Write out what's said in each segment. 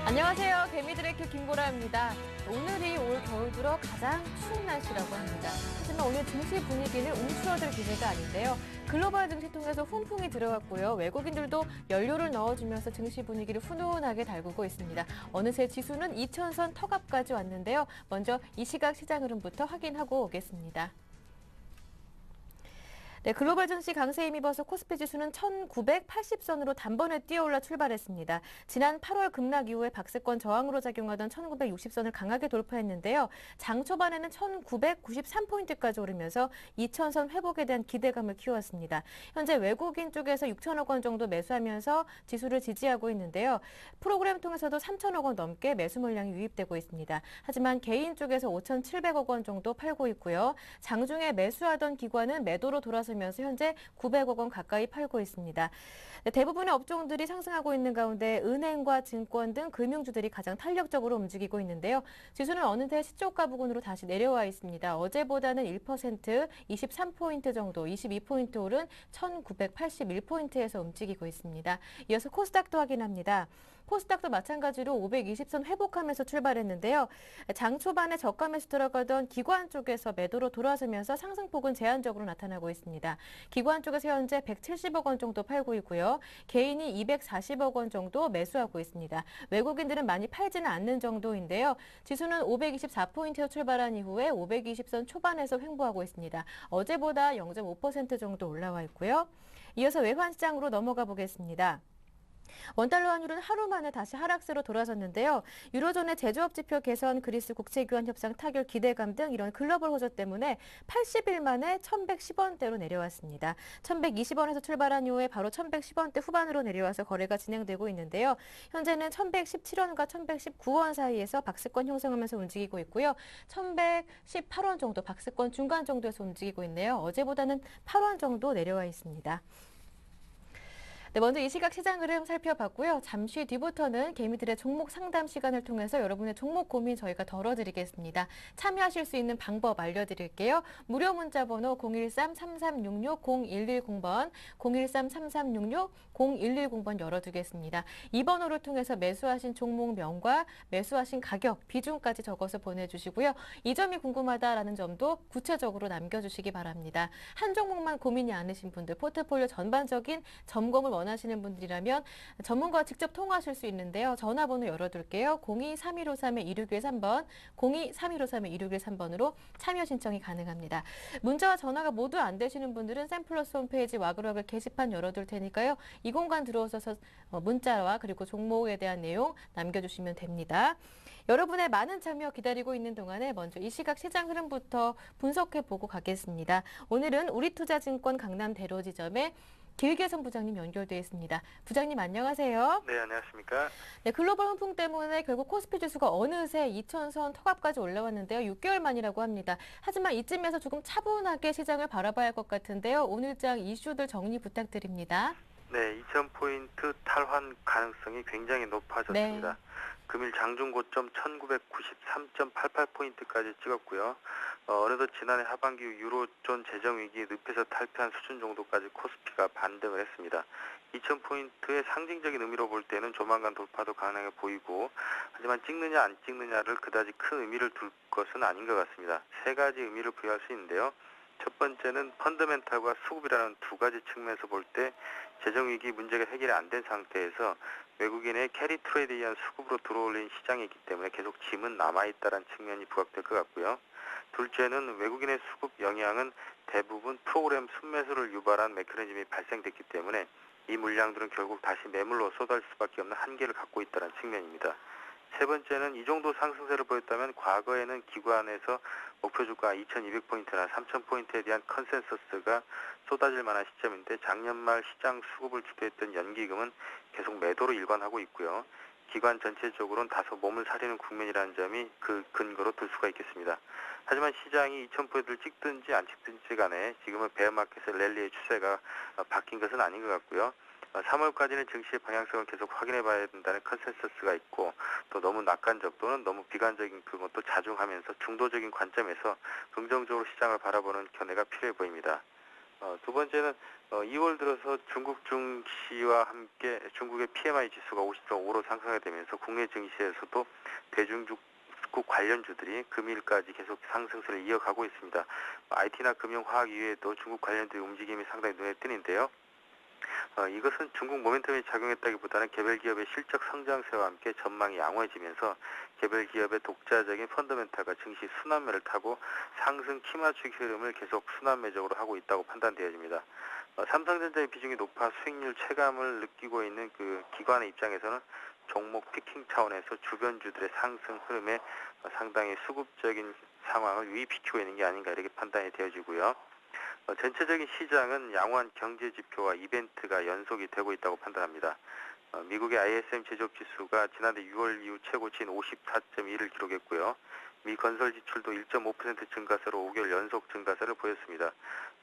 안녕하세요. 개미들의 큐 김보라입니다. 오늘이 올 겨울 들어 가장 추운 날씨라고 합니다. 하지만 오늘 증시 분위기는 움츠러들 기세가 아닌데요. 글로벌 증시 통해서 훈풍이 들어왔고요. 외국인들도 연료를 넣어주면서 증시 분위기를 훈훈하게 달구고 있습니다. 어느새 지수는 2,000선 턱앞까지 왔는데요. 먼저 이 시각 시장 흐름부터 확인하고 오겠습니다. 네, 글로벌 증시 강세에 힘입어서 코스피 지수는 1980선으로 단번에 뛰어올라 출발했습니다. 지난 8월 급락 이후에 박스권 저항으로 작용하던 1960선을 강하게 돌파했는데요. 장 초반에는 1993포인트까지 오르면서 2000선 회복에 대한 기대감을 키웠습니다. 현재 외국인 쪽에서 6천억 원 정도 매수하면서 지수를 지지하고 있는데요. 프로그램 통해서도 3천억 원 넘게 매수 물량이 유입되고 있습니다. 하지만 개인 쪽에서 5,700억 원 정도 팔고 있고요. 장중에 매수하던 기관은 매도로 돌아서면서 현재 900억 원 가까이 팔고 있습니다. 대부분의 업종들이 상승하고 있는 가운데 은행과 증권 등 금융주들이 가장 탄력적으로 움직이고 있는데요. 지수는 어느새 시초가 부근으로 다시 내려와 있습니다. 어제보다는 1%, 23포인트 정도, 22포인트 오른 1981포인트에서 움직이고 있습니다. 이어서 코스닥도 확인합니다. 코스닥도 마찬가지로 520선 회복하면서 출발했는데요. 장 초반에 저가 매수 들어가던 기관 쪽에서 매도로 돌아서면서 상승폭은 제한적으로 나타나고 있습니다. 기관 쪽에서 현재 170억 원 정도 팔고 있고요. 개인이 240억 원 정도 매수하고 있습니다. 외국인들은 많이 팔지는 않는 정도인데요. 지수는 524포인트에서 출발한 이후에 520선 초반에서 횡보하고 있습니다. 어제보다 0.5% 정도 올라와 있고요. 이어서 외환시장으로 넘어가 보겠습니다. 원달러 환율은 하루 만에 다시 하락세로 돌아섰는데요. 유로존의 제조업 지표 개선, 그리스 국채교환 협상 타결 기대감 등 이런 글로벌 호조 때문에 80일 만에 1,110원대로 내려왔습니다. 1,120원에서 출발한 이후에 바로 1,110원대 후반으로 내려와서 거래가 진행되고 있는데요. 현재는 1,117원과 1,119원 사이에서 박스권 형성하면서 움직이고 있고요. 1,118원 정도 박스권 중간 정도에서 움직이고 있네요. 어제보다는 8원 정도 내려와 있습니다. 네, 먼저 이 시각 시장 흐름 살펴봤고요. 잠시 뒤부터는 개미들의 종목 상담 시간을 통해서 여러분의 종목 고민 저희가 덜어드리겠습니다. 참여하실 수 있는 방법 알려드릴게요. 무료 문자 번호 013-3366-0110번, 013-3366-0110번 열어두겠습니다. 이 번호를 통해서 매수하신 종목명과 매수하신 가격, 비중까지 적어서 보내주시고요. 이 점이 궁금하다라는 점도 구체적으로 남겨주시기 바랍니다. 한 종목만 고민이 않으신 분들, 포트폴리오 전반적인 점검을 원하시는 분들이라면 전문가와 직접 통화하실 수 있는데요. 전화번호 열어둘게요. 02-3153-2613번, 02-3153-2613번으로 참여 신청이 가능합니다. 문자와 전화가 모두 안 되시는 분들은 샘플러스 홈페이지 와그러글 게시판 열어둘 테니까요. 이 공간 들어오셔서 문자와 그리고 종목에 대한 내용 남겨주시면 됩니다. 여러분의 많은 참여 기다리고 있는 동안에 먼저 이 시각 시장 흐름부터 분석해보고 가겠습니다. 오늘은 우리투자증권 강남 대로지점에 길계선 부장님 연결되어 있습니다. 부장님 안녕하세요. 네, 안녕하십니까. 네, 글로벌 훈풍 때문에 결국 코스피 지수가 어느새 2,000선 턱앞까지 올라왔는데요. 6개월 만이라고 합니다. 하지만 이쯤에서 조금 차분하게 시장을 바라봐야 할 것 같은데요. 오늘장 이슈들 정리 부탁드립니다. 네, 2,000포인트 탈환 가능성이 굉장히 높아졌습니다. 네. 금일 장중 고점 1993.88포인트까지 찍었고요. 어느덧 지난해 하반기 유로존 재정위기 늪에서 탈피한 수준 정도까지 코스피가 반등을 했습니다. 2,000포인트의 상징적인 의미로 볼 때는 조만간 돌파도 가능해 보이고, 하지만 찍느냐 안 찍느냐를 그다지 큰 의미를 둘 것은 아닌 것 같습니다. 세 가지 의미를 부여할 수 있는데요. 첫 번째는 펀더멘탈과 수급이라는 두 가지 측면에서 볼 때 재정위기 문제가 해결이 안 된 상태에서 외국인의 캐리 트레이드에 의한 수급으로 들어올린 시장이기 때문에 계속 짐은 남아있다는 측면이 부각될 것 같고요. 둘째는 외국인의 수급 영향은 대부분 프로그램 순매수를 유발한 메커니즘이 발생됐기 때문에 이 물량들은 결국 다시 매물로 쏟아질 수밖에 없는 한계를 갖고 있다는 측면입니다. 세 번째는 이 정도 상승세를 보였다면 과거에는 기관에서 목표 주가 2200포인트나 3000포인트에 대한 컨센서스가 쏟아질 만한 시점인데 작년 말 시장 수급을 주도했던 연기금은 계속 매도로 일관하고 있고요. 기관 전체적으로는 다소 몸을 사리는 국면이라는 점이 그 근거로 들 수가 있겠습니다. 하지만 시장이 2,000포인트를 찍든지 안 찍든지 간에 지금은 베어마켓의 랠리의 추세가 바뀐 것은 아닌 것 같고요. 3월까지는 증시의 방향성을 계속 확인해 봐야 된다는 컨센서스가 있고 또 너무 낙관적 또는 너무 비관적인 그것도 자중하면서 중도적인 관점에서 긍정적으로 시장을 바라보는 견해가 필요해 보입니다. 두 번째는 2월 들어서 중국 증시와 함께 중국의 PMI 지수가 50.5로 상승하게 되면서 국내 증시에서도 대중국 관련주들이 금일까지 계속 상승세를 이어가고 있습니다. IT나 금융, 화학 이외에도 중국 관련주의 움직임이 상당히 눈에 띄는데요. 이것은 중국 모멘텀이 작용했다기보다는 개별 기업의 실적 성장세와 함께 전망이 양호해지면서 개별 기업의 독자적인 펀더멘탈과 증시 순환매를 타고 상승 키맞추기 흐름을 계속 순환매적으로 하고 있다고 판단되어집니다. 삼성전자의 비중이 높아 수익률 체감을 느끼고 있는 그 기관의 입장에서는 종목 피킹 차원에서 주변주들의 상승 흐름에 상당히 수급적인 상황을 유입시키고 있는 게 아닌가 이렇게 판단이 되어지고요. 전체적인 시장은 양호한 경제 지표와 이벤트가 연속이 되고 있다고 판단합니다. 미국의 ISM 제조업 지수가 지난해 6월 이후 최고치인 54.1을 기록했고요. 미 건설 지출도 1.5% 증가세로 5개월 연속 증가세를 보였습니다.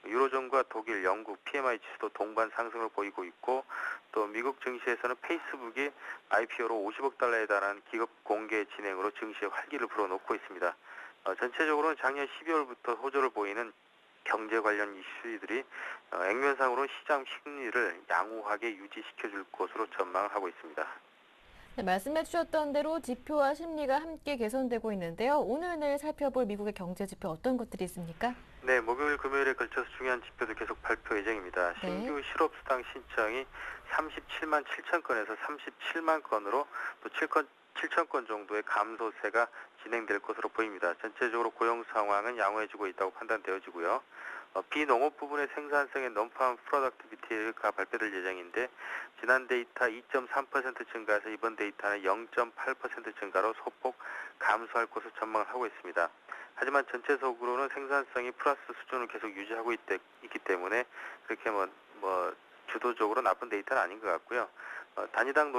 유로존과 독일, 영국 PMI 지수도 동반 상승을 보이고 있고 또 미국 증시에서는 페이스북이 IPO로 50억 달러에 달하는 기업 공개 진행으로 증시에 활기를 불어넣고 있습니다. 전체적으로는 작년 12월부터 호조를 보이는 경제 관련 이슈들이 액면상으로는 시장 심리를 양호하게 유지시켜줄 것으로 전망을 하고 있습니다. 네, 말씀해 주셨던 대로 지표와 심리가 함께 개선되고 있는데요. 오늘 내일 살펴볼 미국의 경제 지표 어떤 것들이 있습니까? 네, 목요일, 금요일에 걸쳐서 중요한 지표도 계속 발표 예정입니다. 신규 실업수당 신청이 37만 7천 건에서 37만 건으로 또 7천 건 정도의 감소세가 진행될 것으로 보입니다. 전체적으로 고용 상황은 양호해지고 있다고 판단되어지고요. 비농업 부분의 생산성의 non-farm productivity가 발표될 예정인데 지난 데이터 2.3% 증가해서 이번 데이터는 0.8% 증가로 소폭 감소할 것으로 전망을 하고 있습니다. 하지만 전체적으로는 생산성이 플러스 수준을 계속 유지하고 있기 때문에 그렇게 주도적으로 나쁜 데이터는 아닌 것 같고요. 단위당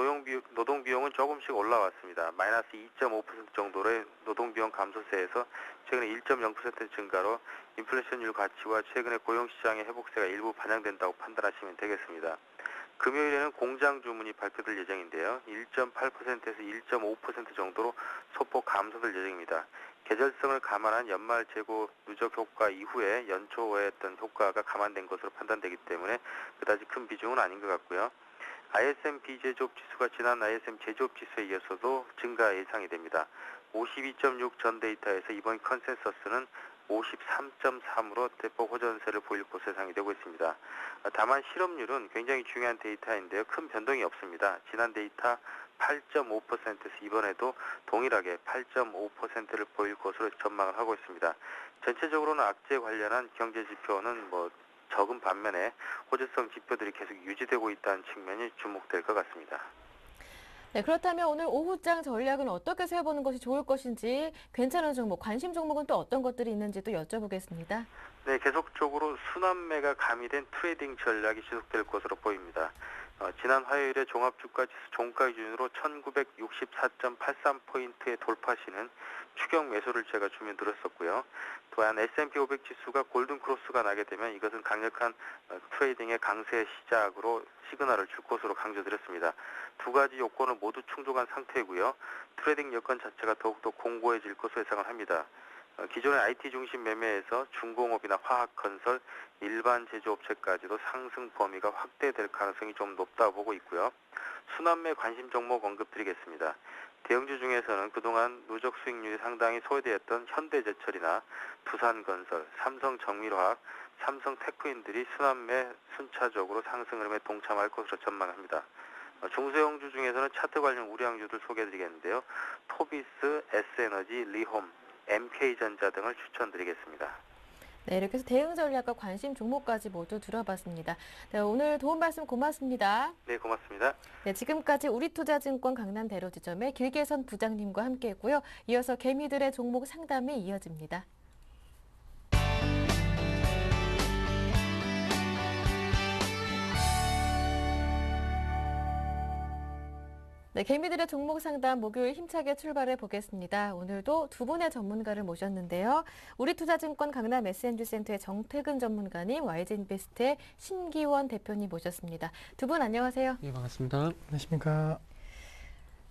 노동비용은 조금씩 올라왔습니다. 마이너스 2.5% 정도의 노동비용 감소세에서 최근에 1.0% 증가로 인플레이션율 가치와 최근의 고용시장의 회복세가 일부 반영된다고 판단하시면 되겠습니다. 금요일에는 공장 주문이 발표될 예정인데요. 1.8%에서 1.5% 정도로 소폭 감소될 예정입니다. 계절성을 감안한 연말 재고 누적 효과 이후에 연초에 어떤 효과가 감안된 것으로 판단되기 때문에 그다지 큰 비중은 아닌 것 같고요. ISM 비제조업 지수가 지난 ISM 제조업 지수에 이어서도 증가 예상이 됩니다. 52.6 전 데이터에서 이번 컨센서스는 53.3으로 대폭 호전세를 보일 것으로 예상이 되고 있습니다. 다만 실업률은 굉장히 중요한 데이터인데요. 큰 변동이 없습니다. 지난 데이터 8.5%에서 이번에도 동일하게 8.5%를 보일 것으로 전망을 하고 있습니다. 전체적으로는 악재 관련한 경제 지표는 적은 반면에 호재성 지표들이 계속 유지되고 있다는 측면이 주목될 것 같습니다. 네, 그렇다면 오늘 오후장 전략은 어떻게 세워보는 것이 좋을 것인지 괜찮은 종목, 관심 종목은 또 어떤 것들이 있는지도 여쭤보겠습니다. 네, 계속적으로 순환매가 가미된 트레이딩 전략이 지속될 것으로 보입니다. 지난 화요일에 종합주가지수 종가 기준으로 1964.83포인트의 돌파시는 추격 매수를 제가 주문드렸었고요. 또한 S&P 500 지수가 골든 크로스가 나게 되면 이것은 강력한 트레이딩의 강세 시작으로 시그널을 줄 것으로 강조드렸습니다. 두 가지 요건을 모두 충족한 상태이고요. 트레이딩 여건 자체가 더욱더 공고해질 것으로 예상을 합니다. 기존의 IT 중심 매매에서 중공업이나 화학, 건설, 일반 제조업체까지도 상승 범위가 확대될 가능성이 좀 높다고 보고 있고요. 순환매 관심 종목 언급드리겠습니다. 대형주 중에서는 그동안 누적 수익률이 상당히 소외되었던 현대제철이나 두산건설, 삼성정밀화학, 삼성테크인들이 순환매 순차적으로 상승 흐름에 동참할 것으로 전망합니다. 중소형주 중에서는 차트 관련 우량주들 소개해드리겠는데요. 토비스, S에너지, 리홈, MK전자 등을 추천드리겠습니다. 네, 이렇게 해서 대응 전략과 관심 종목까지 모두 들어봤습니다. 네, 오늘 도움 말씀 고맙습니다. 네, 고맙습니다. 네, 지금까지 우리투자증권 강남대로지점의 길계선 부장님과 함께했고요. 이어서 개미들의 종목 상담이 이어집니다. 네, 개미들의 종목 상담 목요일 힘차게 출발해 보겠습니다. 오늘도 두 분의 전문가를 모셨는데요. 우리투자증권 강남 S&G센터의 정태근 전문가님, YG인베스트의 신기원 대표님 모셨습니다. 두 분 안녕하세요. 예, 반갑습니다. 안녕하십니까.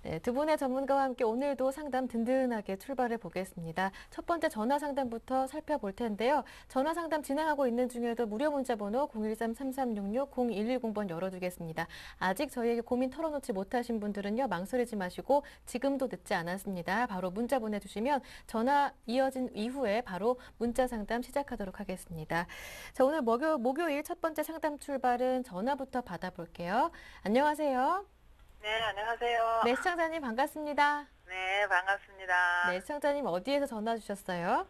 네, 두 분의 전문가와 함께 오늘도 상담 든든하게 출발해 보겠습니다. 첫 번째 전화 상담부터 살펴볼 텐데요. 전화 상담 진행하고 있는 중에도 무료 문자 번호 013-3366-0110번 열어두겠습니다. 아직 저희에게 고민 털어놓지 못하신 분들은요. 망설이지 마시고 지금도 늦지 않았습니다. 바로 문자 보내주시면 전화 이어진 이후에 바로 문자 상담 시작하도록 하겠습니다. 자, 오늘 목요일 첫 번째 상담 출발은 전화부터 받아볼게요. 안녕하세요. 네, 안녕하세요. 네, 시청자님 반갑습니다. 네, 반갑습니다. 네, 시청자님 어디에서 전화 주셨어요?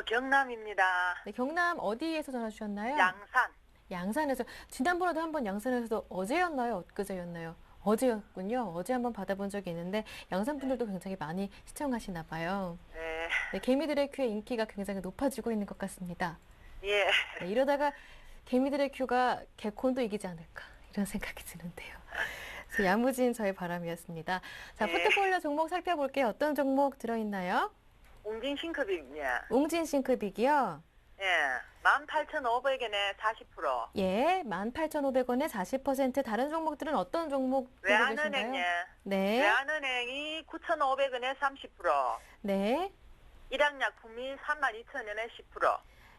경남입니다. 네, 경남 어디에서 전화 주셨나요? 양산. 양산에서. 지난번에도 한번 양산에서도 어제였나요? 엊그제였나요? 어제였군요. 어제 한번 받아본 적이 있는데 양산 분들도 굉장히 많이 시청하시나 봐요. 네, 네, 개미들의 큐의 인기가 굉장히 높아지고 있는 것 같습니다. 예. 네, 이러다가 개미들의 큐가 개콘도 이기지 않을까 이런 생각이 드는데요. 그래서 야무진 저의 바람이었습니다. 자, 네. 포트폴리오 종목 살펴볼게요. 어떤 종목 들어있나요? 웅진 싱크빅이요. 웅진 싱크빅이요. 예. 18,500원에 40%. 예, 18,500원에 40%. 다른 종목들은 어떤 종목 들고 계신가요? 외환은행이. 네, 외환은행이 9,500원에 30%. 네. 일양약품이 32,000원에 10%.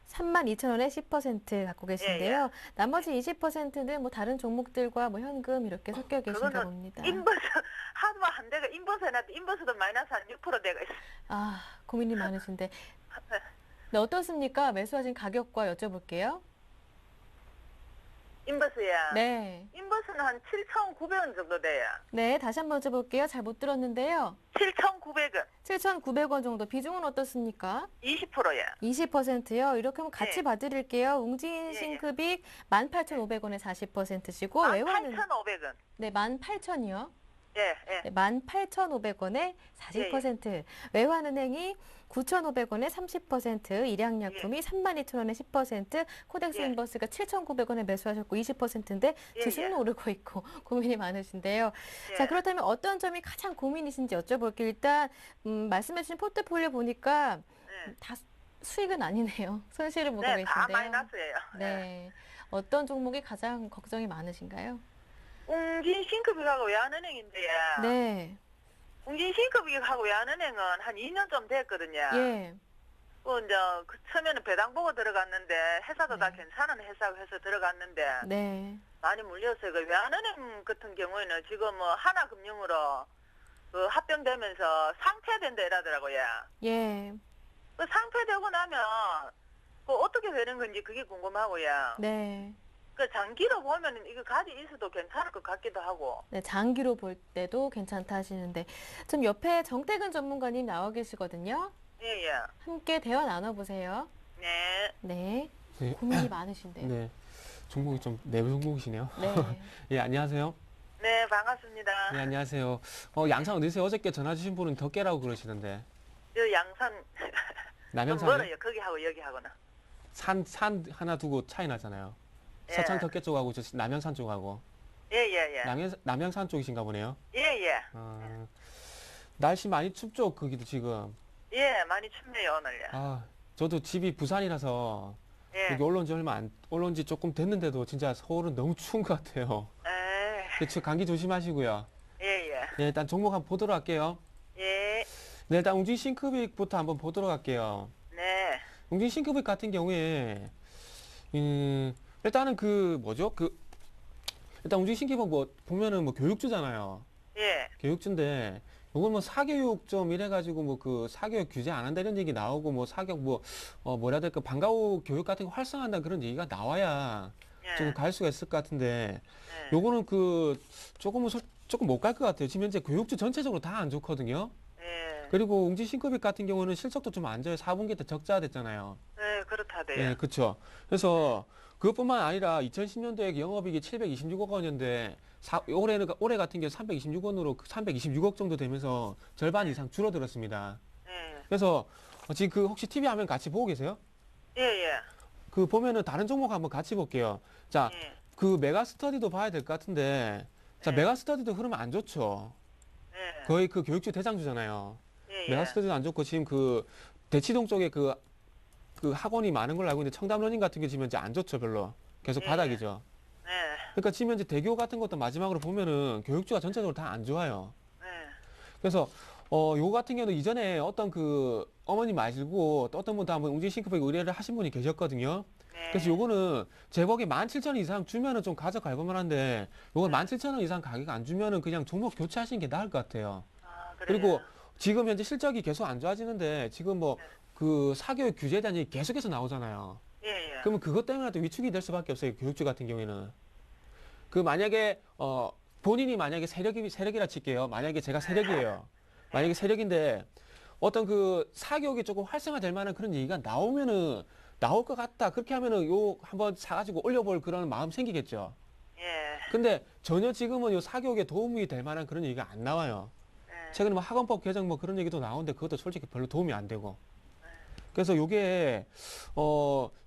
32,000원에 10% 갖고 계신데요. 나머지 20%는 뭐 다른 종목들과 뭐 현금 이렇게 섞여 계신가 그거는 봅니다. 인버스, 하도 한 대가 인버스 해놨더니 인버스도 마이너스 한 6% 되가 있어. 아, 고민이 많으신데. 네, 어떻습니까? 매수하신 가격과 여쭤볼게요. 인버스야. 네. 인버스는 한 7,900원 정도 돼요. 네, 다시 한번 여쭤볼게요. 잘 못 들었는데요. 7,900원. 7,900원 정도. 비중은 어떻습니까? 20%야. 20%요. 이렇게 하면 같이 네. 봐드릴게요. 웅진 싱크빅 18,500원에 40%시고 외환은 8,500원. 네, 18,000이요. 예, 예. 네, 18,500원에 40%. 외환은행이 9,500원에 30%, 일양약품이 32,000원에 10%, 코덱스 예. 인버스가 7,900원에 매수하셨고 20%인데 예, 지수는 예. 오르고 있고 고민이 많으신데요. 예. 자, 그렇다면 어떤 점이 가장 고민이신지 여쭤볼게요. 일단 말씀해주신 포트폴리오 보니까 예. 다 수익은 아니네요. 손실을 보고 네, 다 계신데요. 마이너스예요. 네. 어떤 종목이 가장 걱정이 많으신가요? 웅진 싱크빅하고 외환은행인데, 네. 웅진 싱크빅하고 외환은행은 한 2년 좀 됐거든요. 예. 이제 그 처음에는 배당 보고 들어갔는데 회사도 다 네. 괜찮은 회사고 해서 들어갔는데 네. 많이 물렸어요. 그 외환은행 같은 경우에는 지금 뭐 하나금융으로 그 합병되면서 상폐된다 이러더라고요. 예. 그 상폐되고 나면 그 어떻게 되는 건지 그게 궁금하고요. 네. 그 장기로 보면 이거 가지 있어도 괜찮을 것 같기도 하고. 네, 장기로 볼 때도 괜찮다 하시는데 좀 옆에 정태근 전문가님 나와 계시거든요. 예, 예. 함께 대화 나눠보세요. 네. 네. 네. 고민이 많으신데요. 네. 종목이 좀 내부 종목이시네요. 네. 예, 안녕하세요. 네, 반갑습니다. 네, 안녕하세요. 양산 어디세요? 어저께 전화 주신 분은 더 깨라고 그러시던데. 저 양산 좀 남양산이요? 멀어요. 거기하고 여기하고는. 산 하나 두고 차이 나잖아요. 예. 서창 덕계 쪽하고 저 남양산 쪽하고. 예, 예, 예. 남양산 쪽이신가 보네요. 예, 예. 날씨 많이 춥죠, 거기도 지금. 예, 많이 춥네요, 오늘요. 저도 집이 부산이라서 예. 여기 올라온 지 조금 됐는데도 진짜 서울은 너무 추운 것 같아요. 에, 그쵸, 감기 조심하시고요. 예, 예. 네, 일단 종목 한번 보도록 할게요. 예, 네, 일단 웅진 싱크빅부터 한번 보도록 할게요. 네. 웅진 싱크빅 같은 경우에 일단은 일단 웅진 싱크빅 뭐 보면은 뭐 교육주잖아요. 예, 교육주인데 이건 뭐 사교육 좀 이래가지고 뭐 그 사교육 규제 안 한다 이런 얘기 나오고 뭐 사교육 뭐라 해야 될까 방과후 교육 같은 거 활성화한다 그런 얘기가 나와야 예. 좀 갈 수가 있을 것 같은데 예. 요거는 조금 못 갈 것 같아요. 지금 현재 교육주 전체적으로 다 안 좋거든요. 예. 그리고 웅진 싱크빅 같은 경우는 실적도 좀 안 좋아요. 4분기 때 적자 됐잖아요. 예, 그렇다대요. 예, 그렇죠. 그래서 그것뿐만 아니라 2010년도에 영업이익이 726억 원이었는데 올해 같은 경우 326억 정도 되면서 절반 이상 줄어들었습니다. 예, 그래서 지금 혹시 TV 화면 같이 보고 계세요? 예, 예. 보면은 다른 종목 한번 같이 볼게요. 자, 예. 메가스터디도 봐야 될 것 같은데, 자, 네. 메가스터디도 흐름 안 좋죠. 거의 그 교육주 대장주잖아요. 예, 예. 메가스터디도 안 좋고 지금 그 대치동 쪽에 그 학원이 많은 걸로 알고 있는데 청담러닝 같은 게 지금 이제 안 좋죠, 별로. 계속 예, 바닥이죠. 예. 그러니까 지금 이제 대교 같은 것도 마지막으로 보면은 교육주가 전체적으로 다 안 좋아요. 예. 그래서 요거 같은 경우는 이전에 어떤 그 어머니 말고 또 어떤 분도 한번 웅진 싱크백 의뢰를 하신 분이 계셨거든요. 네. 그래서 요거는 제복에 17,000원 이상 주면은 좀 가져갈 만한데 요건 네. 17,000원 이상 가격 안 주면은 그냥 종목 교체하시는 게 나을 것 같아요. 아, 그래요? 그리고 지금 현재 실적이 계속 안 좋아지는데 지금 뭐 그 사교육 규제에 대한 얘기 계속해서 나오잖아요. 예, 예. 그러면 그것 때문에 또 위축이 될 수밖에 없어요. 교육주 같은 경우에는. 그 만약에 본인이 만약에 세력이라 칠게요. 만약에 제가 세력이에요. 만약에 세력인데 어떤 그 사교육이 조금 활성화될 만한 그런 얘기가 나오면은 나올 것 같다. 그렇게 하면은 요 한번 사가지고 올려볼 그런 마음 생기겠죠. 예. 근데 전혀 지금은 요 사교육에 도움이 될 만한 그런 얘기가 안 나와요. 예. 최근에 뭐 학원법 개정 뭐 그런 얘기도 나오는데 그것도 솔직히 별로 도움이 안 되고. 그래서 요게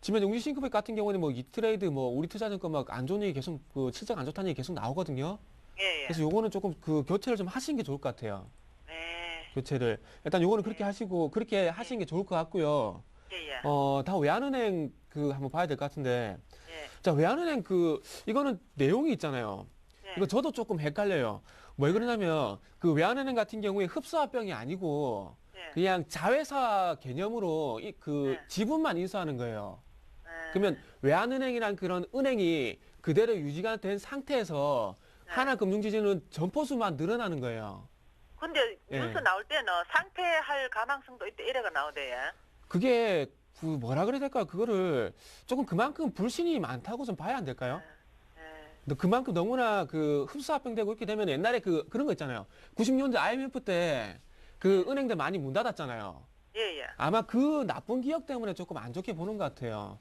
지금 용지 싱크백 같은 경우는 뭐 이트레이드 뭐 우리 투자증권 막 안 좋은 얘기 계속 그 실적 안 좋다는 얘기 계속 나오거든요. 예, 예. 그래서 요거는 조금 그 교체를 좀 하시는 게 좋을 것 같아요. 예. 교체를 일단 요거는 그렇게 하시고 그렇게 하시는 게 좋을 것 같고요. 예, 예. 다 외환은행 그 한번 봐야 될 것 같은데 예. 자 외환은행 그 이거는 내용이 있잖아요. 예. 이거 저도 조금 헷갈려요. 왜 그러냐면 그 외환은행 같은 경우에 흡수합병이 아니고 예. 그냥 자회사 개념으로 그 네. 지분만 인수하는 거예요. 예. 그러면 외환은행이란 그런 은행이 그대로 유지가 된 상태에서 네. 하나금융지주는 점포수만 늘어나는 거예요. 근데 예. 뉴스 나올 때는 상폐할 가능성도 있대 이래가 나오대요. 그게 그 뭐라 그래야 될까요? 그거를 조금 그만큼 불신이 많다고 좀 봐야 안 될까요? 예. 근데 그만큼 너무나 그 흡수합병되고 이렇게 되면 옛날에 그런 거 있잖아요. 90년대 IMF 때 그 은행들 많이 문 닫았잖아요. 예, 예. 아마 그 나쁜 기억 때문에 조금 안 좋게 보는 것 같아요.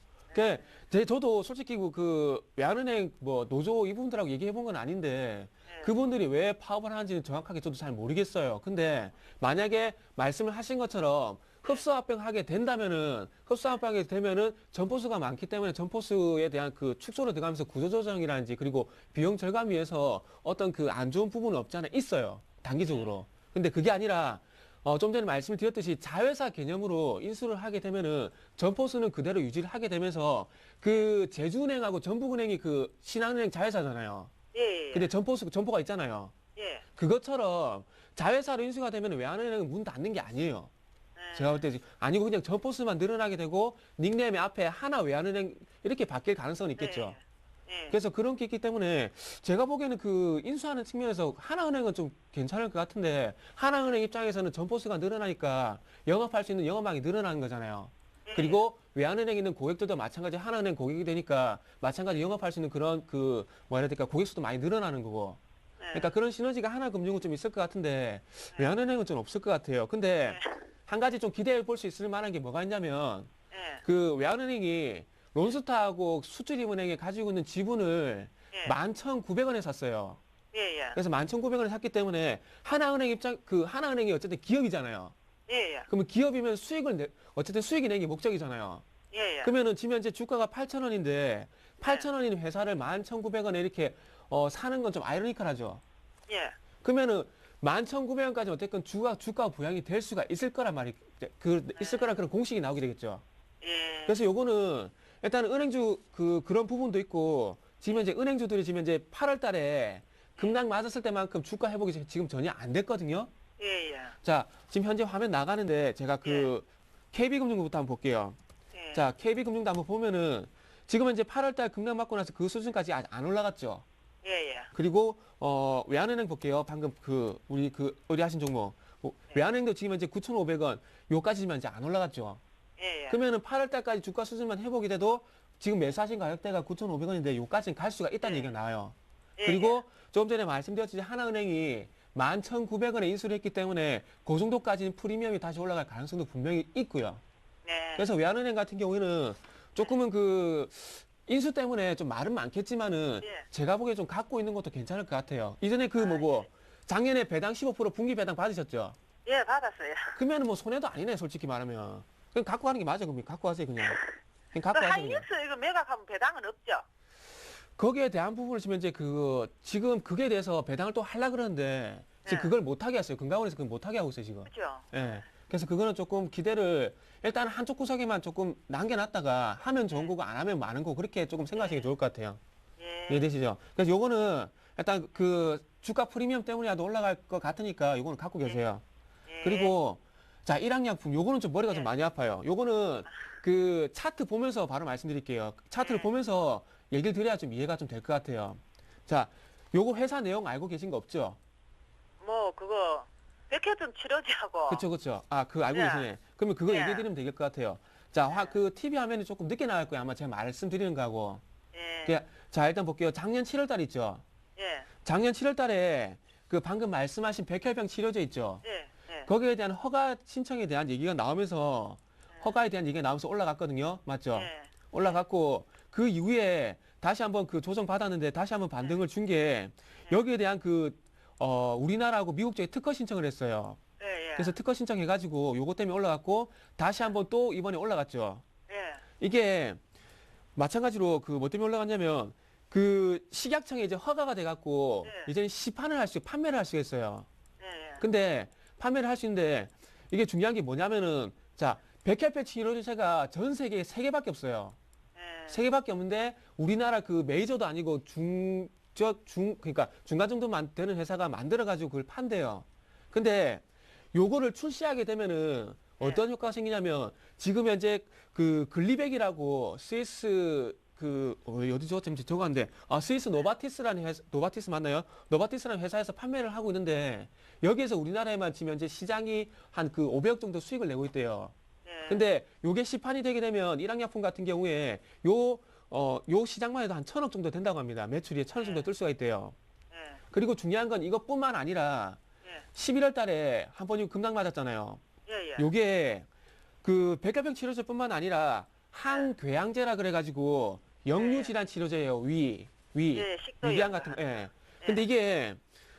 저도 솔직히 그 외환은행 뭐 노조 이분들하고 얘기해 본 건 아닌데 예. 그분들이 왜 파업을 하는지는 정확하게 저도 잘 모르겠어요. 근데 만약에 말씀을 하신 것처럼 흡수합병하게 된다면은 흡수합병하게 되면은 점포수가 많기 때문에 점포수에 대한 그 축소로 들어가면서 구조조정이라든지 그리고 비용 절감 위해서 어떤 그 안 좋은 부분은 없잖아요. 있어요. 단기적으로. 근데 그게 아니라 좀 전에 말씀을 드렸듯이 자회사 개념으로 인수를 하게 되면은 점포수는 그대로 유지를 하게 되면서 그 제주은행하고 전북은행이 그 신한은행 자회사잖아요. 예, 예. 근데 점포가 있잖아요. 예. 그것처럼 자회사로 인수가 되면 외환은행은 문 닫는 게 아니에요. 예. 제가 볼 때 아니고 그냥 점포수만 늘어나게 되고 닉네임의 앞에 하나 외환은행 이렇게 바뀔 가능성은 있겠죠. 예. 그래서 그런 게 있기 때문에 제가 보기에는 그 인수하는 측면에서 하나은행은 좀 괜찮을 것 같은데 하나은행 입장에서는 점포수가 늘어나니까 영업할 수 있는 영업망이 늘어나는 거잖아요. 예. 그리고 외환은행에 있는 고객들도 마찬가지 하나은행 고객이 되니까 마찬가지 영업할 수 있는 그런 그 뭐라 해야 될까 고객 수도 많이 늘어나는 거고. 예. 그러니까 그런 시너지가 하나금융은 좀 있을 것 같은데 외환은행은 좀 없을 것 같아요. 근데 한 가지 좀 기대해 볼 수 있을 만한 게 뭐가 있냐면 예. 그 외환은행이 론스타하고 수출입은행에 가지고 있는 지분을 예. 11,900원에 샀어요. 예, 예. 그래서 11,900원에 샀기 때문에 하나은행이 어쨌든 기업이잖아요. 예, 예. 그러면 기업이면 어쨌든 수익이 내는 게 목적이잖아요. 예, 예. 그러면은 지금 현재 주가가 8,000원인데 8,000원인 회사를 11,900원에 이렇게 사는 건 좀 아이러니컬하죠. 예. 그러면은 11,900원까지 어쨌든 주가 부양이 될 수가 있을 거란 말이 있을 거란 그런 공식이 나오게 되겠죠. 예. 그래서 요거는 일단 은행주 그런 부분도 있고 지금 현재 은행주들이 지금 현재 8월 달에 급락 맞았을 때만큼 주가 회복이 지금 전혀 안 됐거든요. 예, 예. 자, 지금 현재 화면 나가는데 제가 그 KB금융부터 한번 볼게요. 예. 자, KB금융도 한번 보면은 지금 현재 8월 달 급락 맞고 나서 그 수준까지 아직 안 올라갔죠. 예, 예. 그리고 외환은행 볼게요. 방금 우리 의뢰하신 종목. 외환은행도 지금 현재 9,500원 요까지 지금 현재 안 올라갔죠. 예, 예. 그러면은 8월 달까지 주가 수준만 회복이 돼도 지금 매수하신 가격대가 9,500원인데 요까지는 갈 수가 있다는 얘기가 나와요. 예, 그리고 조금 전에 말씀드렸듯이 하나은행이 11,900원에 인수를 했기 때문에 그 정도까지는 프리미엄이 다시 올라갈 가능성도 분명히 있고요. 네. 그래서 외환은행 같은 경우에는 조금은 그 인수 때문에 좀 말은 많겠지만은 예. 제가 보기에 좀 갖고 있는 것도 괜찮을 것 같아요. 이전에 그 뭐고 작년에 배당 15% 분기 배당 받으셨죠? 예, 받았어요. 그러면은 뭐 손해도 아니네 솔직히 말하면. 그냥 갖고 가는 게 맞아. 그럼 갖고 가세요 그냥. 그냥 갖고 그 가세요 그냥. 하이닉스 이거 매각하면 배당은 없죠? 거기에 대한 부분을 지금 이제 지금 그게 대해서 배당을 또 하려고 그러는데 지금 네. 그걸 못하게 했어요. 금감원에서 그걸 못하게 하고 있어요, 지금. 그죠? 예. 그래서 그거는 조금 기대를 일단 한쪽 구석에만 조금 남겨놨다가 하면 좋은 거고 안 하면 많은 거고 그렇게 조금 생각하시는 게 좋을 것 같아요. 예. 이해되시죠? 그래서 요거는 일단 그 주가 프리미엄 때문이라도 올라갈 것 같으니까 요거는 갖고 계세요. 예. 그리고 자, 일항약품 요거는 좀 머리가 좀 예. 많이 아파요. 요거는 그 차트 보면서 바로 말씀드릴게요. 차트를 예. 보면서 얘기를 드려야 좀 이해가 좀 될 것 같아요. 자, 요거 회사 내용 알고 계신 거 없죠? 뭐 그거 백혈병 치료제하고. 그쵸, 그쵸. 아, 그거 알고 예. 계시네. 그러면 그거 예. 얘기해 드리면 될 것 같아요. 자, 그 TV 화면이 조금 늦게 나갈 거예요. 아마 제가 말씀드리는 거하고. 예. 자, 일단 볼게요. 작년 7월 달 있죠? 예. 작년 7월 달에 그 방금 말씀하신 백혈병 치료제 있죠? 예. 예. 거기에 대한 허가 신청에 대한 얘기가 나오면서 허가에 대한 얘기가 나오면서 올라갔거든요. 맞죠? 예. 올라갔고 그 이후에 다시 한번 그 조정 받았는데 다시 한번 반등을 준 게 여기에 대한 우리나라하고 미국 쪽에 특허 신청을 했어요. 예. 예. 그래서 특허 신청해가지고 요거 때문에 올라갔고 다시 한번 또 이번에 올라갔죠. 예. 이게 마찬가지로 그 뭐 때문에 올라갔냐면 그 식약청에 이제 허가가 돼갖고 네. 이제는 판매를 할 수 있어요. 예. 예. 근데 판매를 할 수 있는데 이게 중요한 게 뭐냐면은 자, 백혈병 치료제가 전 세계에 3개밖에 없어요. 예. 3개밖에 없는데 우리나라 그 메이저도 아니고 그러니까 중간 정도만 되는 회사가 만들어가지고 그걸 판대요. 근데 요거를 출시하게 되면은 어떤 효과가 생기냐면 지금 현재 그 글리백이라고 스위스 어디죠? 지금 적었는데 스위스 노바티스라는 회사, 노바티스 맞나요? 노바티스라는 회사에서 판매를 하고 있는데 여기에서 우리나라에만 지금 현재 시장이 한 그 500억 정도 수익을 내고 있대요. 예. 근데 요게 시판이 되게 되면 일항약품 같은 경우에 요 시장만 해도 한 1,000억 정도 된다고 합니다. 매출이 1,000억 정도 뜰 수가 있대요. 예. 그리고 중요한 건 이것뿐만 아니라 예. 11월 달에 한 번이 급락 맞았잖아요. 예. 예. 요게 그 백혈병 치료제뿐만 아니라 항궤양제라 그래가지고 역류질환 치료제예요. 예. 식도 위궤양 같은 거. 예. 근데 이게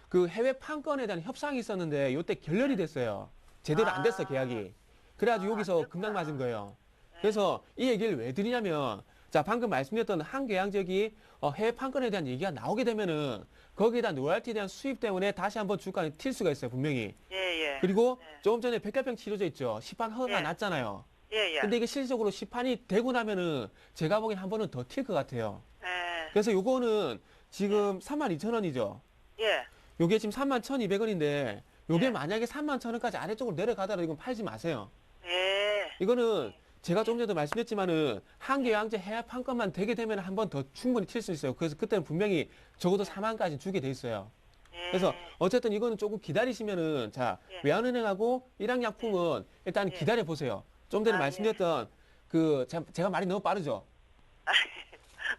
그 해외 판권에 대한 협상이 있었는데 요때 결렬이 됐어요. 제대로 안 됐어 계약이. 그래가지고 여기서 급락 맞은 거예요. 그래서 이 얘기를 왜 드리냐면 자, 방금 말씀드렸던 항궤양제기 해외 판권에 대한 얘기가 나오게 되면은 거기에 대한 로열티에 대한 수입 때문에 다시 한번 주가가 튈 수가 있어요, 분명히. 예. 예. 그리고 네. 조금 전에 백혈병 치료제 있죠. 시판 허가가 예. 났잖아요. 예. 예. 근데 이게 실질적으로 시판이 되고 나면은 제가 보기엔 한 번은 더 튈 것 같아요. 예. 그래서 요거는 지금 32,000원이죠. 예. 요게 지금 31,200원인데 요게 예. 만약에 31,000원까지 아래쪽으로 내려가더라도 이건 팔지 마세요. 예. 이거는 제가 좀 전에도 말씀드렸지만은 항궤양제 해외 판권만 되게 되면 한 번 더 충분히 튈 수 있어요. 그래서 그때는 분명히 적어도 4만까지 주게 돼 있어요. 예. 그래서 어쨌든 이거는 조금 기다리시면은 자, 예. 외환은행하고 일항약품은 일단 예. 기다려 보세요. 좀 전에 아, 말씀드렸던 그 제가 말이 너무 빠르죠.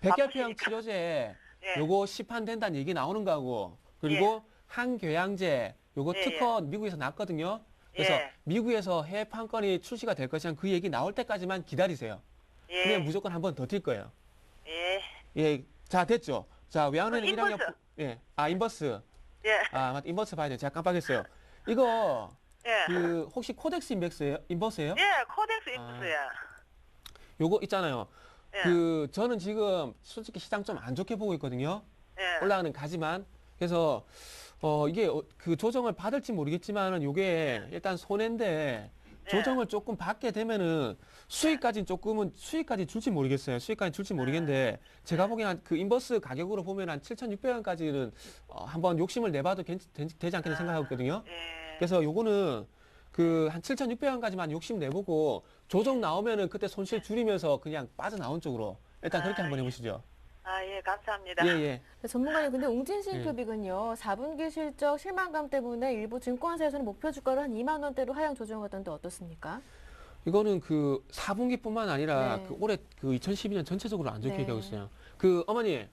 백혈병 바쁘시니까. 치료제 예. 요거 시판된다는 얘기 나오는 거하고 그리고 항궤양제 요거 예, 특허 미국에서 났거든요. 그래서 예. 미국에서 해외 판권이 출시가 될 것이란 그 얘기 나올 때까지만 기다리세요. 예. 그러면 무조건 한 번 더 튈 거예요. 예. 예, 자 됐죠. 자, 외환은행 인버스. 일항약품 인버스. 예. 맞다. 인버스 봐야 돼. 제가 깜빡했어요. 이거 예. 그 혹시 코덱스 인버스예요? 예. 코덱스 인버스야. 요거 있잖아요. 예. 그 저는 지금 솔직히 시장 좀 안 좋게 보고 있거든요. 예. 올라가는 가지만. 그래서 이게 그 조정을 받을지 모르겠지만은 요게 일단 손해인데 조정을 조금 받게 되면은 수익까지 줄지 모르겠어요. 수익까지 줄지 모르겠는데 제가 보기엔 그 인버스 가격으로 보면 한 7,600원까지는 한번 욕심을 내봐도 되지 않겠나 생각하거든요. 예. 그래서 요거는 그 한 7,600원까지만 욕심 내보고 조정 나오면은 그때 손실 줄이면서 그냥 빠져나온 쪽으로 일단 그렇게 한번 해보시죠. 예. 감사합니다. 예. 전문가님, 근데 웅진신급이군요. 4분기 실적 실망감 때문에 일부 증권사에서는 목표 주가를 한 2만 원대로 하향 조정하던데 어떻습니까? 이거는 그 4분기뿐만 아니라 네. 그 올해 그 2012년 전체적으로 안 좋게 네. 얘기하고 있어요. 그 어머니,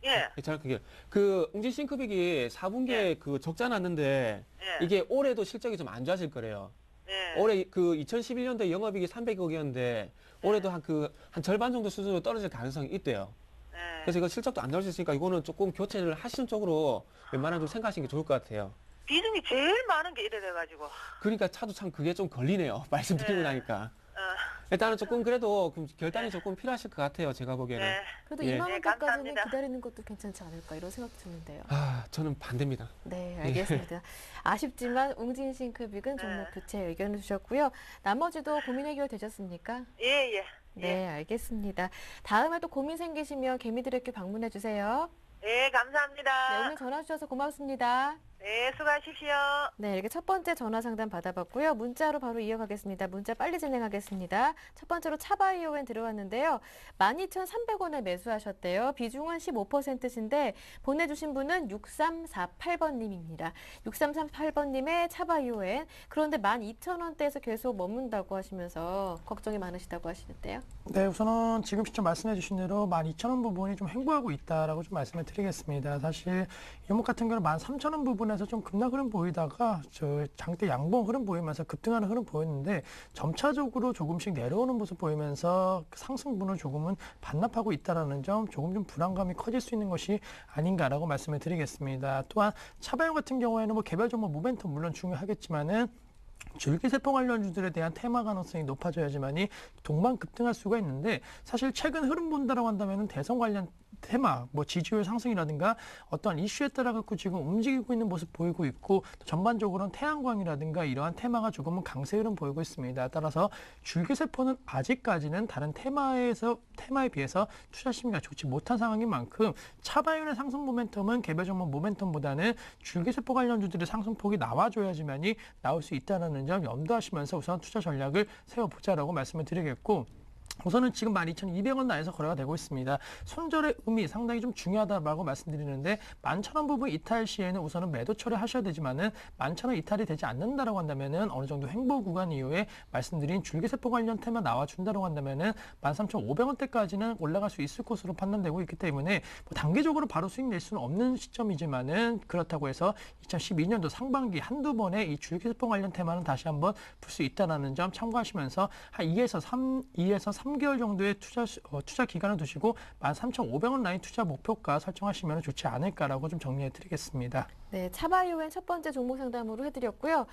예. 정확하게 그 웅진신급이 4분기에 예. 그 적자 났는데 예. 이게 올해도 실적이 좀 안 좋아질 거래요. 예. 올해 그 2011년도에 영업이익이 300억이었는데 올해도 한 절반 정도 수준으로 떨어질 가능성이 있대요. 예. 그래서 이거 실적도 안 나올 수 있으니까 이거는 조금 교체를 하시는 쪽으로 웬만하면 좀 생각하시는 게 좋을 것 같아요. 비중이 제일 많은 게 이래 돼가지고. 그러니까 차도 참 그게 좀 걸리네요. 말씀드리고 네. 나니까. 어. 일단은 조금 그래도 결단이 조금 필요하실 것 같아요. 제가 보기에는. 네. 그래도 예. 2만 네, 원대까지는 감사합니다. 기다리는 것도 괜찮지 않을까 이런 생각 드는데요. 저는 반대입니다. 네, 알겠습니다. 아쉽지만 웅진싱크빅은 종목 네. 교체 의견을 주셨고요. 나머지도 고민 해결 되셨습니까? 예, 예. 네, 알겠습니다. 다음에 또 고민 생기시면 개미들에게 방문해 주세요. 예, 감사합니다. 네, 오늘 전화 주셔서 고맙습니다. 네, 수고하십시오. 네, 이렇게 첫 번째 전화 상담 받아봤고요. 문자로 바로 이어가겠습니다. 문자 빨리 진행하겠습니다. 첫 번째로 차바이오엔 들어왔는데요. 12,300원에 매수하셨대요. 비중은 15%신데 보내주신 분은 6348번님입니다. 6348번님의 차바이오엔. 그런데 12,000원대에서 계속 머문다고 하시면서 걱정이 많으시다고 하시는데요. 네, 우선은 지금 시점 말씀해 주신 대로 12,000원 부분이 좀 횡보하고 있다라고 좀 말씀을 드리겠습니다. 사실 이 종목 같은 경우는 13,000원 부분에서 좀 급락 흐름 보이다가 저 장대 양봉 흐름 보이면서 급등하는 흐름 보였는데 점차적으로 조금씩 내려오는 모습 보이면서 상승분을 조금은 반납하고 있다라는 점 조금 좀 불안감이 커질 수 있는 것이 아닌가라고 말씀을 드리겠습니다. 또한 차바이오 같은 경우에는 뭐 개별 종목 모멘텀 물론 중요하겠지만은 줄기세포 관련주들에 대한 테마 가능성이 높아져야지만이 동반 급등할 수가 있는데 사실 최근 흐름 본다라고 한다면은 대선 관련 테마, 뭐 지지율 상승이라든가 어떤 이슈에 따라 갖고 지금 움직이고 있는 모습 보이고 있고 전반적으로는 태양광이라든가 이러한 테마가 조금은 강세 흐름 보이고 있습니다. 따라서 줄기세포는 아직까지는 다른 테마에 비해서 투자 심리가 좋지 못한 상황인 만큼 차바이온의 상승 모멘텀은 개별 종목 모멘텀보다는 줄기세포 관련주들의 상승폭이 나와줘야지만이 나올 수 있다는 점 염두하시면서 우선 투자 전략을 세워보자라고 말씀을 드리겠고 우선은 지금 12,200원 라인에서 거래가 되고 있습니다. 손절의 의미 상당히 좀 중요하다고 말씀드리는데 11,000원 부분 이탈 시에는 우선은 매도 처리하셔야 되지만은 11,000원 이탈이 되지 않는다라고 한다면은 어느 정도 횡보 구간 이후에 말씀드린 줄기세포 관련 테마 나와준다라고 한다면은 13,500원대까지는 올라갈 수 있을 것으로 판단되고 있기 때문에 뭐 단기적으로 바로 수익 낼 수는 없는 시점이지만은 그렇다고 해서 2012년도 상반기 한두 번에 이 줄기세포 관련 테마는 다시 한번 풀 수 있다는 점 참고하시면서 한 2에서 3개월 정도의 투자 기간을 두시고 13,500원 라인 투자 목표가 설정하시면 좋지 않을까라고 좀 정리해 드리겠습니다. 네, 차바이오엔 첫 번째 종목 상담으로 해드렸고요.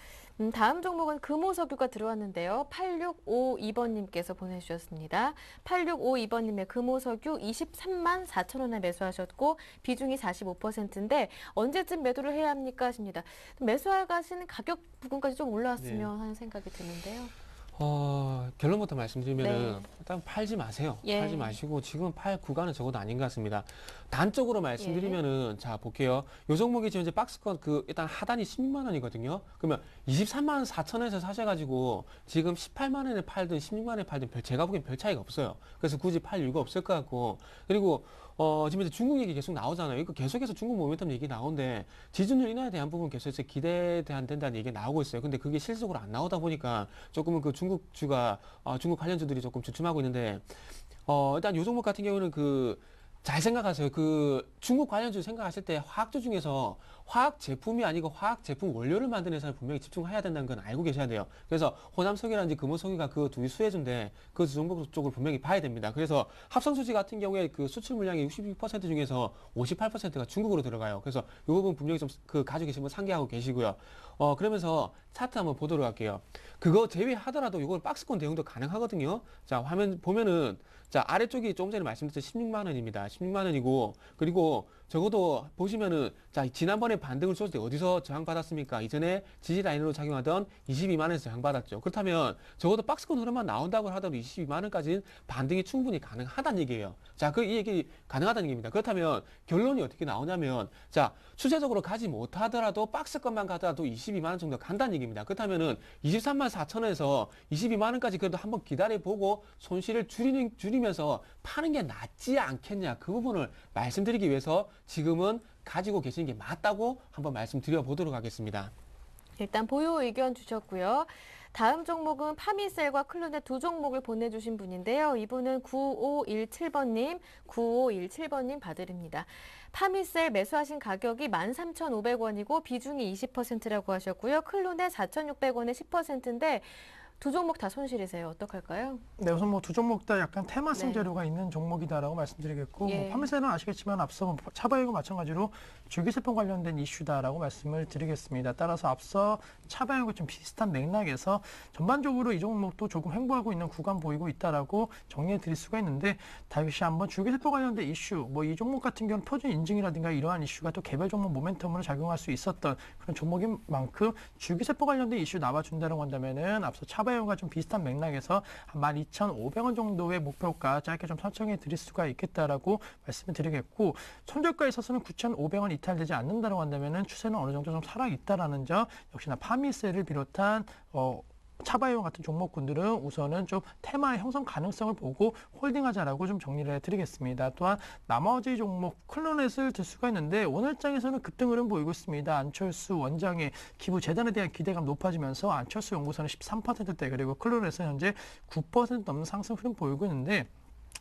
다음 종목은 금호석유가 들어왔는데요. 8652번님께서 보내주셨습니다. 8652번님의 금호석유 23만 4천원에 매수하셨고 비중이 45%인데 언제쯤 매도를 해야 합니까 하십니다. 매수하시는 가격 부분까지 좀 올라왔으면 하는 생각이 드는데요. 결론부터 말씀드리면은 네. 일단 팔지 마세요. 예. 팔지 마시고 지금 팔 구간은 적어도 아닌 것 같습니다. 단적으로 말씀드리면은 자 볼게요. 요 종목이 지금 이제 박스권 일단 하단이 16만 원이거든요. 그러면 23만 4천원에서 사셔가지고 지금 18만 원에 팔든 16만 원에 팔든 제가 보기엔 별 차이가 없어요. 그래서 굳이 팔 이유가 없을 것 같고 그리고 지금 이제 중국 얘기 계속 나오잖아요. 이거 계속해서 중국 모멘텀 얘기 나오는데 지지율 인하에 대한 부분 계속해서 된다는 얘기가 나오고 있어요. 근데 그게 실질적으로 안 나오다 보니까 조금은 그 중국주가 중국 관련주들이 조금 주춤하고 있는데 일단 요 종목 같은 경우는 잘 생각하세요. 중국 관련주 생각하실 때 화학주 중에서 화학 제품이 아니고 화학 제품 원료를 만드는 회사를 분명히 집중해야 된다는 건 알고 계셔야 돼요. 그래서 호남석유라든지 금호석유가 그 두 수혜주인데 그 종목 쪽을 분명히 봐야 됩니다. 그래서 합성수지 같은 경우에 그 수출 물량의 66% 중에서 58%가 중국으로 들어가요. 그래서 이 부분 분명히 좀 가지고 계신 분 상기하고 계시고요. 그러면서 차트 한번 보도록 할게요. 그거 제외하더라도 이걸 박스권 대응도 가능하거든요. 자, 화면 보면은 자, 아래쪽이 조금 전에 말씀드렸죠. 16만 원입니다. 16만 원이고 그리고 적어도 보시면은 자, 지난번에 반등을 줬을 때 어디서 저항받았습니까? 이전에 지지 라인으로 작용하던 22만 원에서 저항받았죠. 그렇다면 적어도 박스권 흐름만 나온다고 하더라도 22만 원까지는 반등이 충분히 가능하다는 얘기예요. 자, 이 얘기 가능하다는 얘기입니다. 그렇다면 결론이 어떻게 나오냐면 자, 추세적으로 가지 못하더라도 박스권만 가더라도 22만 원 정도 간다는 얘기입니다. 그렇다면은 23만 4천원에서 22만 원까지 그래도 한번 기다려보고 손실을 줄이면서 파는 게 낫지 않겠냐. 그 부분을 말씀드리기 위해서 지금은 가지고 계시는 게 맞다고 한번 말씀드려 보도록 하겠습니다. 일단 보유 의견 주셨고요. 다음 종목은 파미셀과 클론의 두 종목을 보내주신 분인데요. 이분은 9517번님 봐드립니다. 파미셀 매수하신 가격이 13,500원이고 비중이 20%라고 하셨고요. 클론의 4,600원에 10%인데 두 종목 다 손실이세요. 어떡할까요? 네, 우선 뭐 두 종목 다 약간 테마성 네. 재료가 있는 종목이다라고 말씀드리겠고, 예. 뭐 판매세는 아시겠지만 앞서 차바이오와 마찬가지로 줄기세포 관련된 이슈다라고 말씀을 드리겠습니다. 따라서 앞서 차바이오가 좀 비슷한 맥락에서 전반적으로 이 종목도 조금 횡보하고 있는 구간 보이고 있다라고 정리해 드릴 수가 있는데, 다시 한번 줄기세포 관련된 이슈, 뭐 이 종목 같은 경우는 표준 인증이라든가 이러한 이슈가 또 개별 종목 모멘텀으로 작용할 수 있었던 그런 종목인 만큼 줄기세포 관련된 이슈 나와준다고 한다면은 앞서 차바이오가 좀 비슷한 맥락에서 한 12,500원 정도의 목표가 짧게 좀 설정해 드릴 수가 있겠다라고 말씀을 드리겠고, 손절가에 있어서는 9,500원 이탈되지 않는다고 한다면은 추세는 어느 정도 좀 살아 있다라는 점, 역시나 파미셀을 비롯한 차바이오 같은 종목군들은 우선은 좀 테마의 형성 가능성을 보고 홀딩하자라고 좀 정리를 해드리겠습니다. 또한 나머지 종목 클로넷을 들 수가 있는데 오늘장에서는 급등 흐름 보이고 있습니다. 안철수 원장의 기부 재단에 대한 기대감 높아지면서 안철수 연구소는 13%대 그리고 클로넷은 현재 9% 넘는 상승 흐름 보이고 있는데,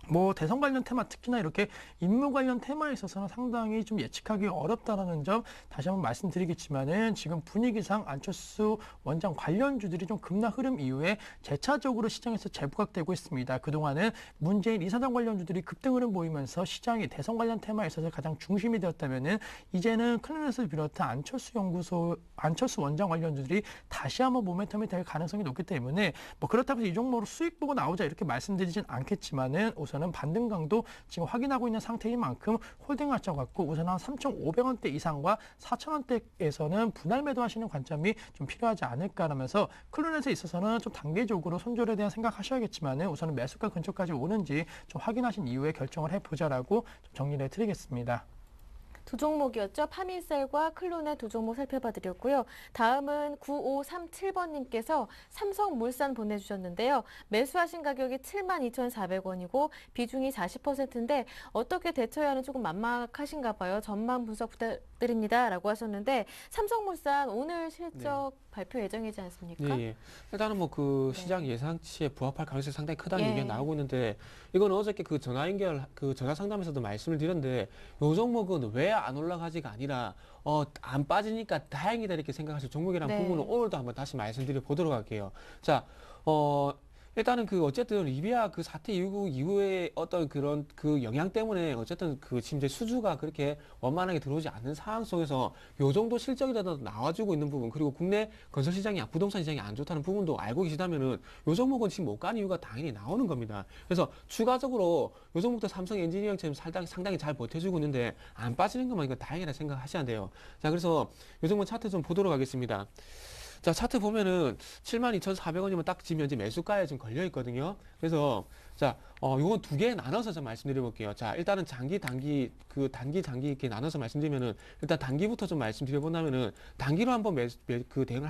뭐 대선 관련 테마, 특히나 이렇게 인물 관련 테마에 있어서는 상당히 좀 예측하기 어렵다라는 점 다시 한번 말씀드리겠지만은, 지금 분위기상 안철수 원장 관련주들이 좀 급락 흐름 이후에 재차적으로 시장에서 재부각되고 있습니다. 그동안은 문재인 이사장 관련주들이 급등 흐름 보이면서 시장이 대선 관련 테마에 있어서 가장 중심이 되었다면은, 이제는 클리넷을 비롯한 안철수 원장 관련주들이 다시 한번 모멘텀이 될 가능성이 높기 때문에, 뭐 그렇다고 해서 이 종목으로 수익 보고 나오자 이렇게 말씀드리진 않겠지만은, 우선은 반등 강도 지금 확인하고 있는 상태인 만큼 홀딩할 것 같고, 우선 한 3,500원대 이상과 4,000원대에서는 분할 매도하시는 관점이 좀 필요하지 않을까라면서, 클로넷에 있어서는 좀 단계적으로 손절에 대한 생각하셔야겠지만은 우선은 매수가 근처까지 오는지 좀 확인하신 이후에 결정을 해보자라고 좀 정리를 해드리겠습니다. 두 종목이었죠. 파미셀과 클로넷 두 종목 살펴봐 드렸고요. 다음은 9537번님께서 삼성물산 보내주셨는데요. 매수하신 가격이 72,400원이고 비중이 40%인데 어떻게 대처해야 하는 조금 막막하신가 봐요. 전망 분석 부탁드립니다. 라고 하셨는데, 삼성물산 오늘 실적 발표 예정이지 않습니까? 예. 일단은 뭐 그 네. 시장 예상치에 부합할 가능성이 상당히 크다는 예. 얘기가 나오고 있는데, 이건 어저께 그 전화 연결 그 전화 상담에서도 말씀을 드렸는데, 요 종목은 왜 안 올라가지가 아니라 안 빠지니까 다행이다 이렇게 생각하실 종목이라는 네. 부분을 오늘도 한번 다시 말씀드려 보도록 할게요. 자, 일단은 그 어쨌든 리비아 그 사태 이후에 어떤 그런 그 영향 때문에 어쨌든 그 지금 이제 수주가 그렇게 원만하게 들어오지 않는 상황 속에서 요 정도 실적이라도 나와주고 있는 부분, 그리고 국내 건설 시장이 부동산 시장이 안 좋다는 부분도 알고 계시다면은 요 종목은 지금 못 가는 이유가 당연히 나오는 겁니다. 그래서 추가적으로 요 종목도 삼성 엔지니어링처럼 상당히 잘 버텨주고 있는데 안 빠지는 것만 이거 다행이라 생각하셔야 돼요. 자, 그래서 요 종목 차트 좀 보도록 하겠습니다. 자, 차트 보면은 72,400원이면 딱 지금 현재 매수가에 지금 걸려 있거든요. 그래서 자, 요건 두 개 나눠서 좀 말씀드려 볼게요. 자, 일단은 단기 이렇게 나눠서 말씀드리면은, 일단 단기부터 좀 말씀드려 본다면은, 단기로 한번 대응을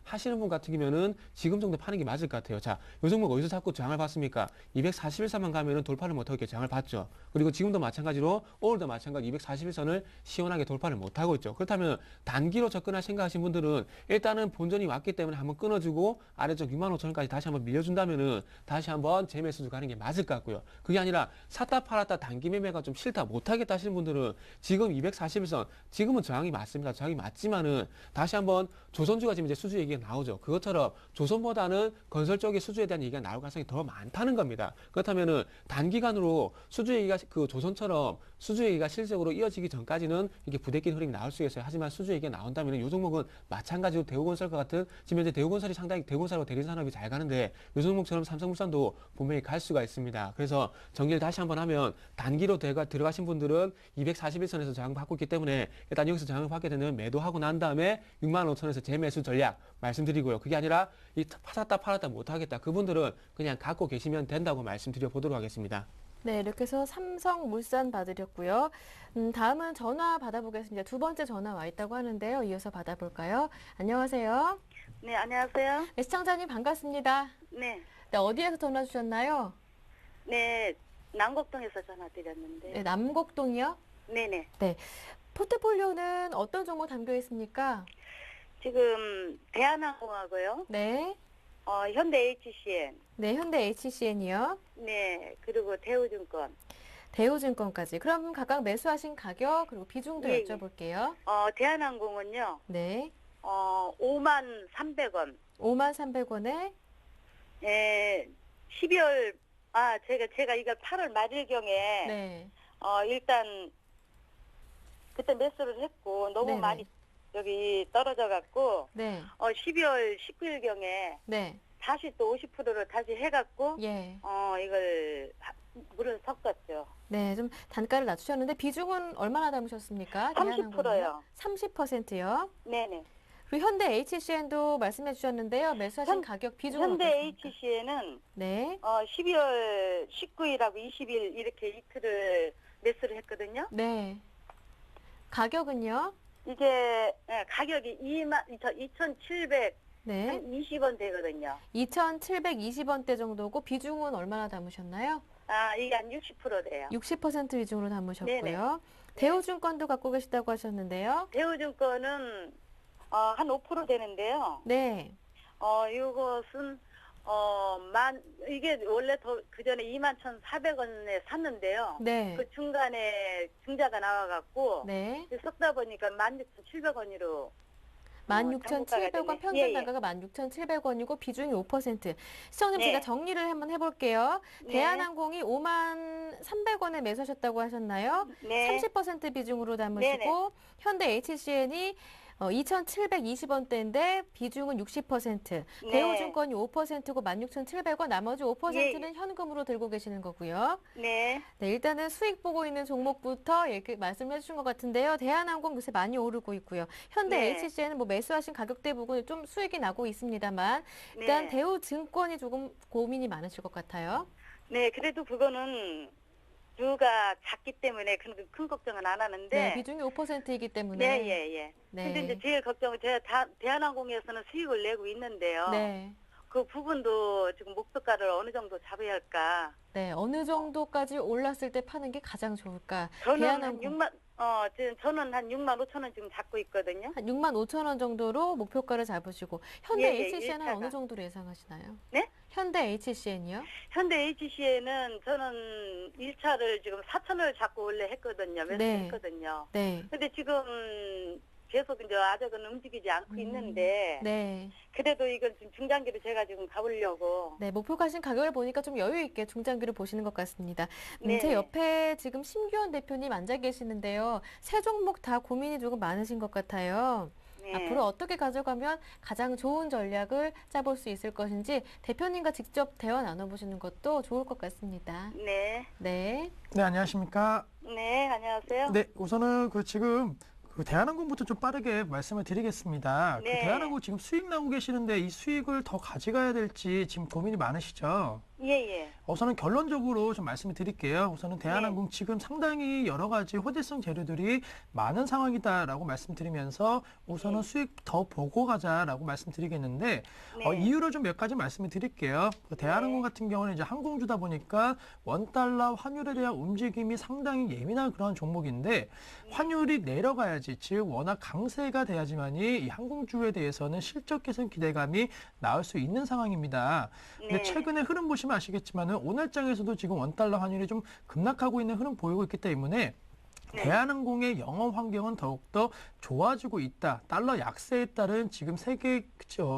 하시는 분 같은 경우면은 지금 정도 파는 게 맞을 것 같아요. 자, 요 종목 어디서 자꾸 저항을 받습니까? 241선만 가면은 돌파를 못하고 이렇게 저항을 받죠. 그리고 지금도 마찬가지로 오늘도 마찬가지 241선을 시원하게 돌파를 못하고 있죠. 그렇다면 단기로 접근할 생각하신 분들은 일단은 본전이 왔기 때문에 한번 끊어주고 아래쪽 65,000원까지 다시 한번 밀려준다면은 다시 한번 재매수로 가는 게 맞을 것 같고요. 그게 아니라 샀다 팔았다 단기 매매가 좀 싫다 못하겠다 하시는 분들은 지금 241선, 지금은 저항이 맞습니다. 저항이 맞지만은 다시 한번 조선주가 지금 이제 수주 얘기가 나오죠. 그것처럼 조선보다는 건설 쪽의 수주에 대한 얘기가 나올 가능성이 더 많다는 겁니다. 그렇다면은 단기간으로 수주 얘기가 그 조선처럼 수주 얘기가 실질적으로 이어지기 전까지는 이게 부대끼는 흐름이 나올 수 있어요. 하지만 수주 얘기가 나온다면 이 종목은 마찬가지로 대우건설과 같은, 지금 현재 대우건설이 상당히 대우건설하고 대리산업이 잘 가는데 이 종목처럼 삼성물산도 분명히 갈 수가 있습니다. 그래서 정리를 다시 한번 하면, 단기로 들어가신 분들은 241선에서 저항받고 있기 때문에 일단 여기서 저항을 받게 되면 매도하고 난 다음에 65,000원에서 재매수 전략 말씀드리고요. 그게 아니라 이 샀다 팔았다 못하겠다, 그분들은 그냥 갖고 계시면 된다고 말씀드려 보도록 하겠습니다. 네, 이렇게 해서 삼성물산 봐드렸고요. 다음은 전화 받아보겠습니다. 두 번째 전화 와 있다고 하는데요. 이어서 받아볼까요? 안녕하세요. 네, 안녕하세요. 네, 시청자님 반갑습니다. 네, 네, 어디에서 전화 주셨나요? 네, 남곡동에서 전화드렸는데. 네, 남곡동이요? 네네. 포트폴리오는 어떤 종목 담겨 있습니까? 지금 대한항공하고요. 네, 현대 HCN. 네, 현대 HCN이요. 네, 그리고 대우증권. 대우증권까지. 그럼 각각 매수하신 가격 그리고 비중도 예, 예. 여쭤볼게요. 대한항공은요. 네, 5만 300원 53,300원에 12월 제가 이걸 8월 말일경에 네. 일단 그때 매수를 했고 너무 네네. 많이 여기 떨어져 갖고 네. 12월 19일경에 네. 다시 또 50%를 다시 해갖고 예. 이걸 물을 섞었죠. 네, 좀 단가를 낮추셨는데 비중은 얼마나 담으셨습니까? 30%요. 30%요. 네네. 그리고 현대 HCN도 말씀해 주셨는데요. 매수하신 현- 가격 비중은 현대 어떻습니까? HC에는 네. 12월 19일하고 20일 이렇게 이틀을 매수를 했거든요. 네. 가격은요? 이게 가격이 2,720원 네. 되거든요. 2,720원대 정도고 비중은 얼마나 담으셨나요? 이게 한 60% 돼요. 60% 비중으로 담으셨고요. 네네. 대우증권도 갖고 계시다고 하셨는데요. 대우증권은 한 5% 되는데요. 네. 이것은 이게 원래 그 전에 21,400원에 샀는데요. 네. 그 중간에 증자가 나와갖고 네. 섞다 보니까 16,700원으로 16,700원 평균 예, 예. 단가가 16,700원이고 비중이 5%. 시청님 네. 제가 정리를 한번 해볼게요. 네. 대한항공이 53,300원에 매수하셨다고 하셨나요? 네. 30% 비중으로 담으시고 네네. 현대 HCN이 2,720원대인데 비중은 60%. 네. 대우증권이 5%고 16,700원, 나머지 5%는 예. 현금으로 들고 계시는 거고요. 네. 네, 일단은 수익 보고 있는 종목부터 이렇게 말씀을 해주신 것 같은데요. 대한항공 요새 많이 오르고 있고요. 현대 네. HCN은 뭐 매수하신 가격대 부분이 좀 수익이 나고 있습니다만 일단 네. 대우증권이 조금 고민이 많으실 것 같아요. 네, 그래도 그거는 주가 작기 때문에 큰 걱정은 안 하는데. 네, 비중이 5%이기 때문에. 네, 예, 예. 네. 근데 이제 제일 걱정은 제가 대한항공에서는 수익을 내고 있는데요. 네. 그 부분도 지금 목표가를 어느 정도 잡아야 할까? 네, 어느 정도까지 올랐을 때 파는 게 가장 좋을까? 저는 한 대한항공 6만, 저는 한 6만 5천 원 지금 잡고 있거든요. 한 6만 5천 원 정도로 목표가를 잡으시고 현대 예, 예, HCN은 일차가. 어느 정도로 예상하시나요? 네? 현대 HCN이요? 현대 HC에는 저는 1차를 지금 4천을 잡고 원래 했거든요. 네. 매수했거든요. 네. 근데 지금 계속 이제 아직은 움직이지 않고 있는데 네. 그래도 이건 좀 중장기로 제가 지금 가보려고. 네, 목표 가신 가격을 보니까 좀 여유 있게 중장기를 보시는 것 같습니다. 네. 제 옆에 지금 심규현 대표님 앉아 계시는데요. 세 종목 다 고민이 조금 많으신 것 같아요. 네. 앞으로 어떻게 가져가면 가장 좋은 전략을 짜볼 수 있을 것인지 대표님과 직접 대화 나눠보시는 것도 좋을 것 같습니다. 네. 네. 네, 안녕하십니까? 네, 안녕하세요. 네, 우선은 지금 대한항공부터 좀 빠르게 말씀을 드리겠습니다. 네. 대한항공 지금 수익 나고 계시는데 이 수익을 더 가져가야 될지 지금 고민이 많으시죠? 예, 예. 우선은 결론적으로 좀 말씀을 드릴게요. 우선은 대한항공 네. 지금 상당히 여러 가지 호재성 재료들이 많은 상황이다라고 말씀드리면서 우선은 네. 수익 더 보고 가자라고 말씀드리겠는데 네. 이유를 좀 몇 가지 말씀을 드릴게요. 대한항공 같은 경우는 이제 항공주다 보니까 원달러 환율에 대한 움직임이 상당히 예민한 그런 종목인데 환율이 내려가야지, 즉 워낙 강세가 돼야지만이 이 항공주에 대해서는 실적 개선 기대감이 나올 수 있는 상황입니다. 근데 네. 최근에 흐름 보시면 아시겠지만은 오늘장에서도 지금 원달러 환율이 좀 급락하고 있는 흐름 보이고 있기 때문에 네. 대한항공의 영업 환경은 더욱더 좋아지고 있다. 달러 약세에 따른 지금 세계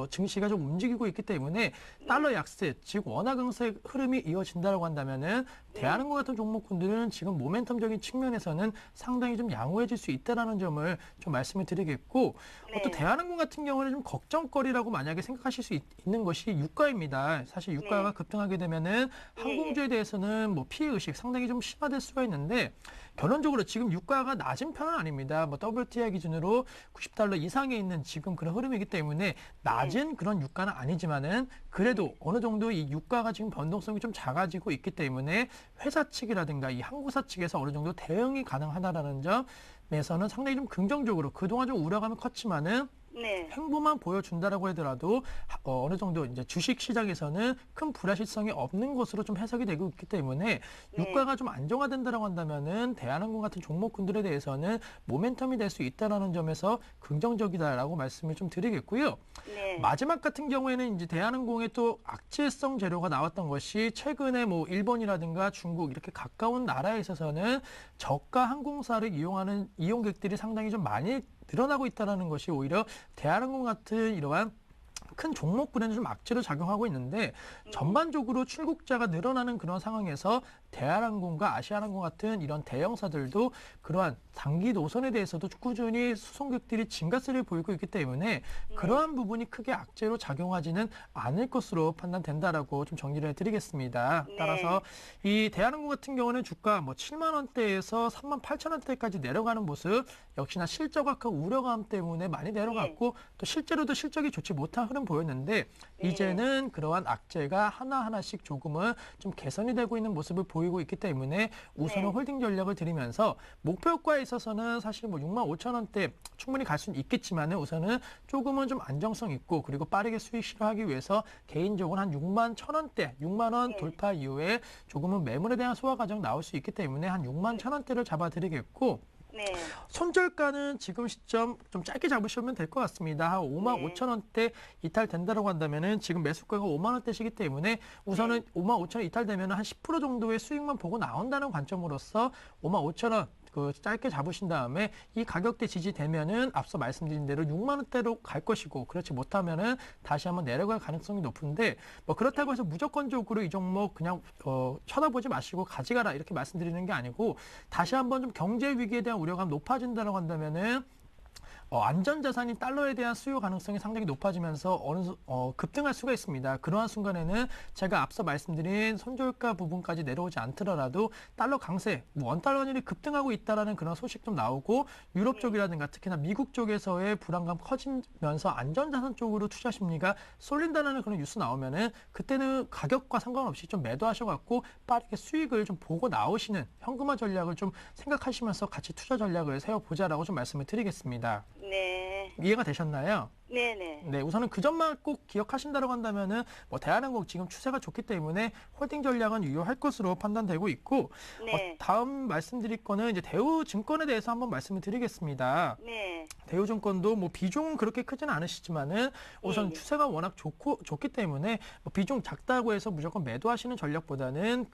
증시가 좀 움직이고 있기 때문에 달러 약세, 즉 원화 강세 흐름이 이어진다라고 한다면은 대한항공 같은 종목군들은 지금 모멘텀적인 측면에서는 상당히 좀 양호해질 수 있다라는 점을 좀 말씀을 드리겠고 네. 또 대한항공 같은 경우는 좀 걱정거리라고 만약에 생각하실 수 있는 것이 유가입니다. 사실 유가가 네. 급등하게 되면은 항공주에 대해서는 뭐 피해 의식 상당히 좀 심화될 수가 있는데 결론적으로 지금 유가가 낮은 편은 아닙니다. 뭐 WTI 기준으로 90달러 이상에 있는 지금 그런 흐름이기 때문에 낮은 그런 유가는 아니지만은 그래도 어느 정도 이 유가가 지금 변동성이 좀 작아지고 있기 때문에 회사 측이라든가 이 항공사 측에서 어느 정도 대응이 가능하다라는 점에서는 상당히 좀 긍정적으로 그동안 좀 우려감이 컸지만은 네. 행보만 보여준다라고 하더라도 어느 정도 이제 주식 시장에서는 큰 불확실성이 없는 것으로 좀 해석이 되고 있기 때문에 유가가 좀 안정화된다라고 한다면은 대한항공 같은 종목군들에 대해서는 모멘텀이 될 수 있다라는 점에서 긍정적이다라고 말씀을 좀 드리겠고요. 네. 마지막 같은 경우에는 이제 대한항공의 또 악재성 재료가 나왔던 것이 최근에 뭐 일본이라든가 중국 이렇게 가까운 나라에 있어서는 저가 항공사를 이용하는 이용객들이 상당히 좀 많이 늘어나고 있다는 것이 오히려 대한항공 같은 이러한 큰 종목군에는 좀 악재로 작용하고 있는데 전반적으로 출국자가 늘어나는 그런 상황에서 대한항공과 아시아항공 같은 이런 대형사들도 그러한 단기 노선에 대해서도 꾸준히 수송객들이 증가세를 보이고 있기 때문에 그러한 부분이 크게 악재로 작용하지는 않을 것으로 판단된다라고 좀 정리를 해드리겠습니다. 네. 따라서 이 대한항공 같은 경우는 주가 뭐 7만 원대에서 3만 8천 원대까지 내려가는 모습 역시나 실적 악화 우려감 때문에 많이 내려갔고 또 실제로도 실적이 좋지 못한 흐름 보였는데 이제는 그러한 악재가 하나하나씩 조금은 좀 개선이 되고 있는 모습을 보이고 있기 때문에 우선은 홀딩 전략을 들이면서 목표가에 있어서는 사실 뭐 6만 5천 원대 충분히 갈 수는 있겠지만은 우선은 조금은 좀 안정성 있고 그리고 빠르게 수익 실현하기 위해서 개인적으로 한 6만 1천 원대, 6만 원 돌파 이후에 조금은 매물에 대한 소화 과정 나올 수 있기 때문에 한 6만 1천 원대를 잡아드리겠고 네. 손절가는 지금 시점 좀 짧게 잡으시면 될 것 같습니다. 한 5만 5천 원대 이탈된다라고 한다면은 지금 매수가가 5만 원대시기 때문에 우선은 5만 5천 원 이탈되면은 한 10% 정도의 수익만 보고 나온다는 관점으로서 5만 5천 원 그 짧게 잡으신 다음에 이 가격대 지지되면은 앞서 말씀드린 대로 6만 원대로 갈 것이고 그렇지 못하면은 다시 한번 내려갈 가능성이 높은데 뭐 그렇다고 해서 무조건적으로 이 종목 그냥 쳐다보지 마시고 가져가라 이렇게 말씀드리는 게 아니고 다시 한번 좀 경제 위기에 대한 우려감 높아진다고 한다면은 안전자산인 달러에 대한 수요 가능성이 상당히 높아지면서 급등할 수가 있습니다. 그러한 순간에는 제가 앞서 말씀드린 손절가 부분까지 내려오지 않더라도 달러 강세, 원달러율이 급등하고 있다라는 그런 소식 좀 나오고 유럽 쪽이라든가 특히나 미국 쪽에서의 불안감 커지면서 안전자산 쪽으로 투자 심리가 쏠린다는 그런 뉴스 나오면은 그때는 가격과 상관없이 좀 매도하셔갖고 빠르게 수익을 좀 보고 나오시는 현금화 전략을 좀 생각하시면서 같이 투자 전략을 세워보자라고 좀 말씀을 드리겠습니다. 네. 이해가 되셨나요? 네네. 네, 우선은 그 점만 꼭 기억하신다고 한다면은 뭐 대한항공 지금 추세가 좋기 때문에 홀딩 전략은 유효할 것으로 판단되고 있고 네. 다음 말씀드릴 거는 이제 대우증권에 대해서 한번 말씀을 드리겠습니다. 네. 대우증권도 뭐 비중은 그렇게 크지는 않으시지만은 우선 예. 추세가 워낙 좋기 때문에 뭐 비중 작다고 해서 무조건 매도하시는 전략보다는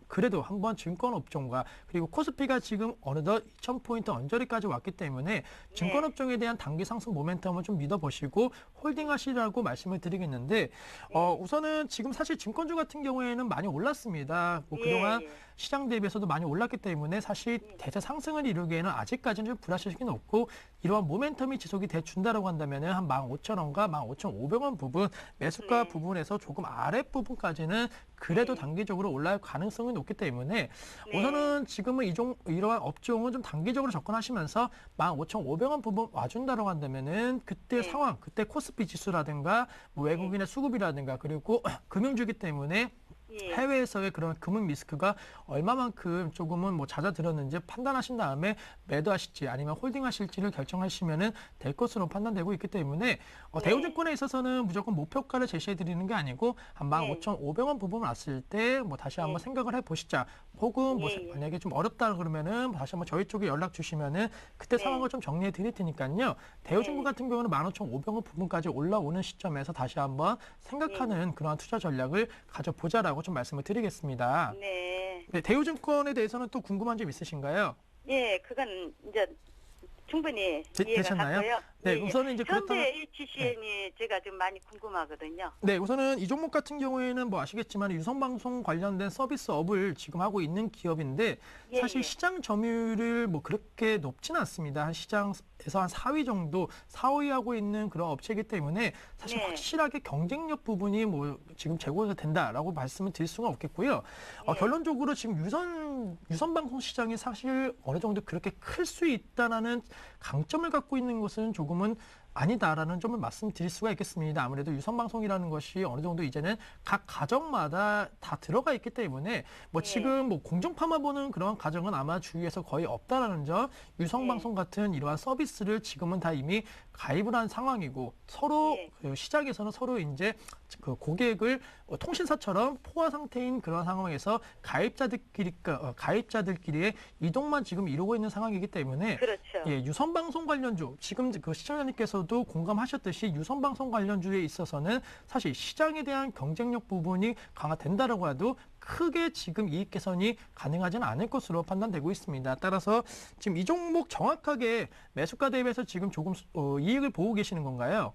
그래도 한번 증권업종과 그리고 코스피가 지금 어느덧 2,000포인트 언저리까지 왔기 때문에 증권업종에 대한 단기 상승 모멘텀을 좀 믿어보시고 홀딩하시라고 말씀을 드리겠는데 우선은 지금 사실 증권주 같은 경우에는 많이 올랐습니다. 뭐 그동안 시장 대비해서도 많이 올랐기 때문에 사실 대세 상승을 이루기에는 아직까지는 좀 불확실성이 높고 이러한 모멘텀이 지속이 돼준다라고 한다면 한 15,000원과 15,500원 부분 매수가 부분에서 조금 아랫부분까지는 그래도 단기적으로 올라갈 가능성이 높기 때문에 우선은 지금은 이러한 업종은 좀 단기적으로 접근하시면서 15,500원 부분 와준다라고 한다면은 그때 상황, 그때 코스피 지수라든가 뭐 외국인의 수급이라든가 그리고 금융주기 때문에 해외에서의 그런 금융 리스크가 얼마만큼 조금은 뭐 잦아들었는지 판단하신 다음에 매도하실지 아니면 홀딩하실지를 결정하시면은 될 것으로 판단되고 있기 때문에 대우증권에 있어서는 무조건 목표가를 제시해 드리는 게 아니고 한 15,500원 부분 왔을 때 뭐 다시 한번 생각을 해 보시자. 혹은 뭐 만약에 좀 어렵다 그러면은 다시 한번 저희 쪽에 연락 주시면은 그때 상황을 좀 정리해 드릴 테니까요. 대우증권 같은 경우는 15,500원 부분까지 올라오는 시점에서 다시 한번 생각하는 그러한 투자 전략을 가져보자라고 좀 말씀을 드리겠습니다. 네. 네, 대우증권에 대해서는 또 궁금한 점 있으신가요? 예, 그건 이제 충분히 이해가 되셨나요? 갔고요. 네, 우선은 이제 그렇다면 현대 HCN이 제가 좀 많이 궁금하거든요. 네, 우선은 이 종목 같은 경우에는 뭐 아시겠지만 유선방송 관련된 서비스업을 지금 하고 있는 기업인데 사실 시장 점유율을 뭐 그렇게 높지는 않습니다. 한 시장에서 한 4위 정도, 4위 하고 있는 그런 업체이기 때문에 사실 확실하게 경쟁력 부분이 뭐 지금 제고가 된다라고 말씀을 드릴 수가 없겠고요. 결론적으로 지금 유선방송 시장이 사실 어느 정도 그렇게 클 수 있다라는 강점을 갖고 있는 것은 조금은 아니다라는 점을 말씀드릴 수가 있겠습니다. 아무래도 유선방송이라는 것이 어느 정도 이제는 각 가정마다 다 들어가 있기 때문에 뭐 지금 뭐 공정파마 보는 그런 가정은 아마 주위에서 거의 없다라는 점, 유선방송 같은 이러한 서비스를 지금은 다 이미 가입을 한 상황이고 서로 그 시장에서는 서로 이제 그 고객을 통신사처럼 포화 상태인 그런 상황에서 가입자들끼리의 이동만 지금 이루고 있는 상황이기 때문에 그렇죠. 유선방송 관련주 지금 그 시청자님께서도 공감하셨듯이 유선방송 관련주에 있어서는 사실 시장에 대한 경쟁력 부분이 강화된다라고 해도 크게 지금 이익 개선이 가능하지는 않을 것으로 판단되고 있습니다. 따라서 지금 이 종목 정확하게 매수가 대비해서 지금 조금 이익을 보고 계시는 건가요?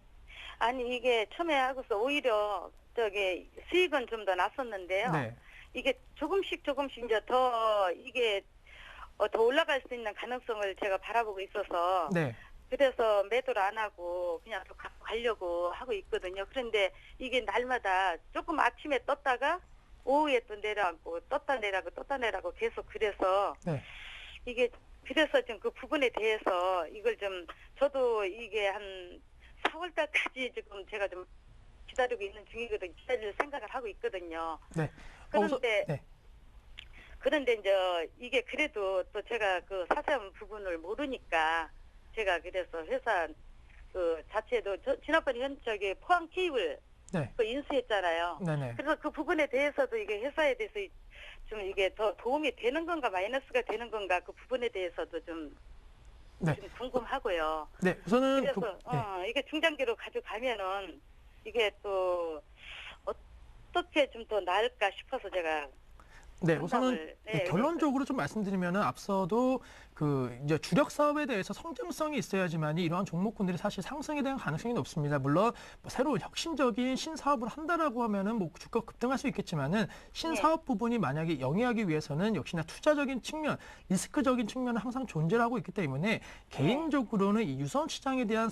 아니 이게 처음에 하고서 오히려 저기 수익은 좀 더 났었는데요. 네. 이게 조금씩 이제 더 이게 더 올라갈 수 있는 가능성을 제가 바라보고 있어서 네. 그래서 매도를 안 하고 그냥 또 갖고 가려고 하고 있거든요. 그런데 이게 날마다 조금 아침에 떴다가 오후에 또 내려앉고 떴다 내려가고 계속 그래서 네. 이게 그래서 좀 그 부분에 대해서 이걸 좀 저도 이게 한 4월 달까지 지금 제가 좀 기다리고 있는 중이거든요. 기다릴 생각을 하고 있거든요. 네. 그런데 네. 그런데 이제 이게 그래도 또 제가 그 자세한 부분을 모르니까 제가 그래서 회사 그 자체도 지난번에 저기 포항 케이블 네. 그 인수했잖아요. 네네. 그래서 그 부분에 대해서도 이게 회사에 대해서 좀 이게 더 도움이 되는 건가 마이너스가 되는 건가 그 부분에 대해서도 좀, 네. 좀 궁금하고요. 네. 우선은 그래서 이게 중장기로 가져가면은 이게 또 어떻게 좀 더 나을까 싶어서 제가 네, 우선은 상담을, 네, 결론적으로 좀 말씀드리면은 앞서도 그 이제 주력 사업에 대해서 성장성이 있어야지만이 이러한 종목군들이 사실 상승에 대한 가능성이 높습니다. 물론 뭐 새로운 혁신적인 신사업을 한다라고 하면은 뭐 주가가 급등할 수 있겠지만은 신사업 부분이 만약에 영위하기 위해서는 역시나 투자적인 측면, 리스크적인 측면은 항상 존재를 하고 있기 때문에 개인적으로는 이 유선 시장에 대한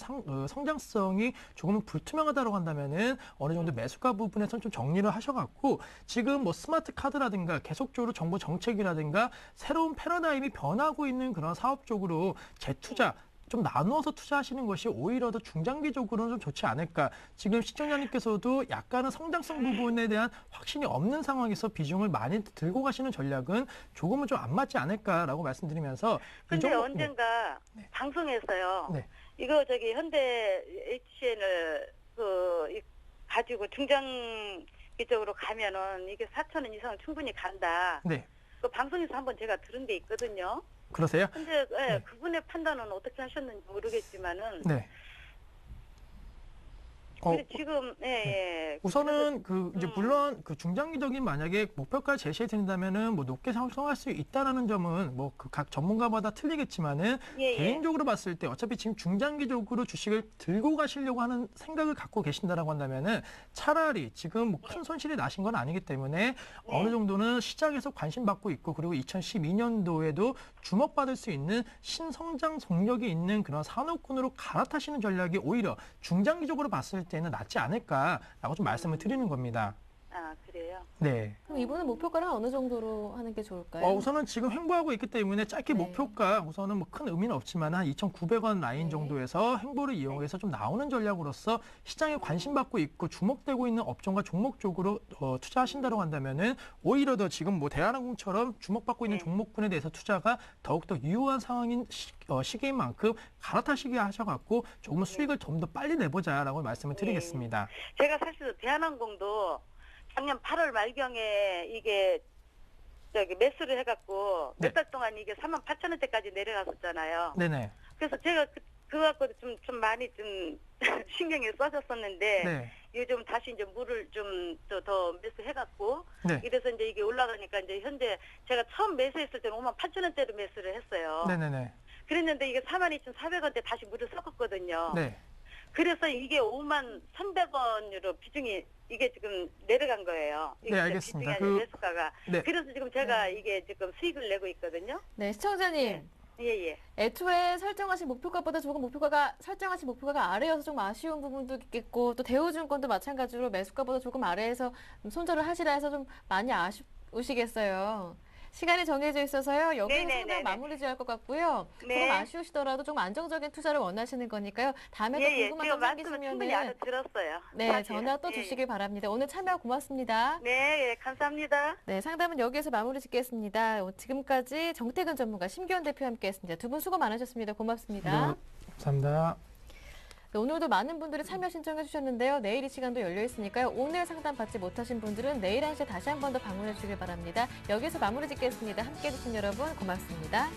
성장성이 조금은 불투명하다고 한다면은 어느 정도 매수가 부분에서는 좀 정리를 하셔갖고 지금 뭐 스마트 카드라든가 계속적으로 정부 정책이라든가 새로운 패러다임이 변하고 있는 그런 사업 쪽으로 재투자 좀 나누어서 투자하시는 것이 오히려 더 중장기적으로는 좀 좋지 않을까. 지금 시청자님께서도 약간은 성장성 부분에 대한 확신이 없는 상황에서 비중을 많이 들고 가시는 전략은 조금은 좀 안 맞지 않을까라고 말씀드리면서 근데 언젠가 방송에서요. 네. 이거 저기 현대 HCN을 가지고 중장기적으로 가면은 이게 4,000원 이상은 충분히 간다. 네. 그 방송에서 한번 제가 들은 게 있거든요. 그러세요? 근데 네. 그분의 판단은 어떻게 하셨는지 모르겠지만은 네. 근데 지금 우선은 그 이제 물론 그 중장기적인 만약에 목표가 제시해 드린다면은 뭐 높게 형성할 수 있다라는 점은 뭐 그 각 전문가마다 틀리겠지만은 개인적으로 봤을 때 어차피 지금 중장기적으로 주식을 들고 가시려고 하는 생각을 갖고 계신다라고 한다면은 차라리 지금 뭐 큰 손실이 나신 건 아니기 때문에 어느 정도는 시장에서 관심 받고 있고 그리고 2012년도에도 주목받을 수 있는 신성장 동력이 있는 그런 산업군으로 갈아타시는 전략이 오히려 중장기적으로 봤을 때는 낫지 않을까라고 좀 말씀을 드리는 겁니다. 아, 그래요? 네. 그럼 이분은 목표가를 어느 정도로 하는 게 좋을까요? 우선은 지금 횡보하고 있기 때문에 짧게 네. 목표가 우선은 뭐 큰 의미는 없지만 한 2,900원 라인 네. 정도에서 횡보를 이용해서 좀 나오는 전략으로서 시장에 관심 받고 있고 주목되고 있는 업종과 종목 쪽으로 투자하신다고 한다면은 오히려 더 지금 뭐 대한항공처럼 주목받고 있는 종목군에 대해서 투자가 더욱더 유효한 상황인 시기인 만큼 갈아타시게 하셔갖고 조금은 수익을 좀 더 빨리 내보자라고 말씀을 드리겠습니다. 제가 사실 대한항공도 작년 8월 말경에 이게 저기 매수를 해갖고 네. 몇 달 동안 이게 38,000원대까지 내려갔었잖아요. 네네. 그래서 제가 그거 갖고도 좀 많이 좀 신경이 써졌었는데 네. 요즘 다시 이제 물을 좀 더 매수해갖고 네. 이래서 이제 이게 올라가니까 이제 현재 제가 처음 매수했을 때는 58,000원대로 매수를 했어요. 네네네. 그랬는데 이게 42,400원대 다시 물을 섞었거든요. 네. 그래서 이게 51,300원으로 비중이 이게 지금 내려간 거예요. 이게 네, 알겠습니다. 비중이 아니라 매수가가. 네. 그래서 지금 제가 이게 지금 수익을 내고 있거든요. 네, 시청자님. 예. 애초에 설정하신 목표가보다 조금 설정하신 목표가가 아래여서 좀 아쉬운 부분도 있겠고 또 대우증권도 마찬가지로 매수가보다 조금 아래에서 손절을 하시라 해서 좀 많이 아쉬우시겠어요. 시간이 정해져 있어서요. 여기서 네네네네. 상담 마무리 지어야 할 것 같고요. 네. 조금 아쉬우시더라도 좀 안정적인 투자를 원하시는 거니까요. 다음에 또 궁금한 지금 점 말씀을 충분히 생기시면은 알아들었어요. 네, 사실. 전화 또 주시길 바랍니다. 오늘 참여 고맙습니다. 네, 감사합니다. 네, 상담은 여기에서 마무리 짓겠습니다. 지금까지 정태근 전문가 심기현 대표와 함께했습니다. 두 분 수고 많으셨습니다. 고맙습니다. 네, 감사합니다. 네, 오늘도 많은 분들이 참여 신청해 주셨는데요. 내일 이 시간도 열려 있으니까요. 오늘 상담 받지 못하신 분들은 내일 1시에 다시 한 번 더 방문해 주시길 바랍니다. 여기서 마무리 짓겠습니다. 함께해 주신 여러분 고맙습니다.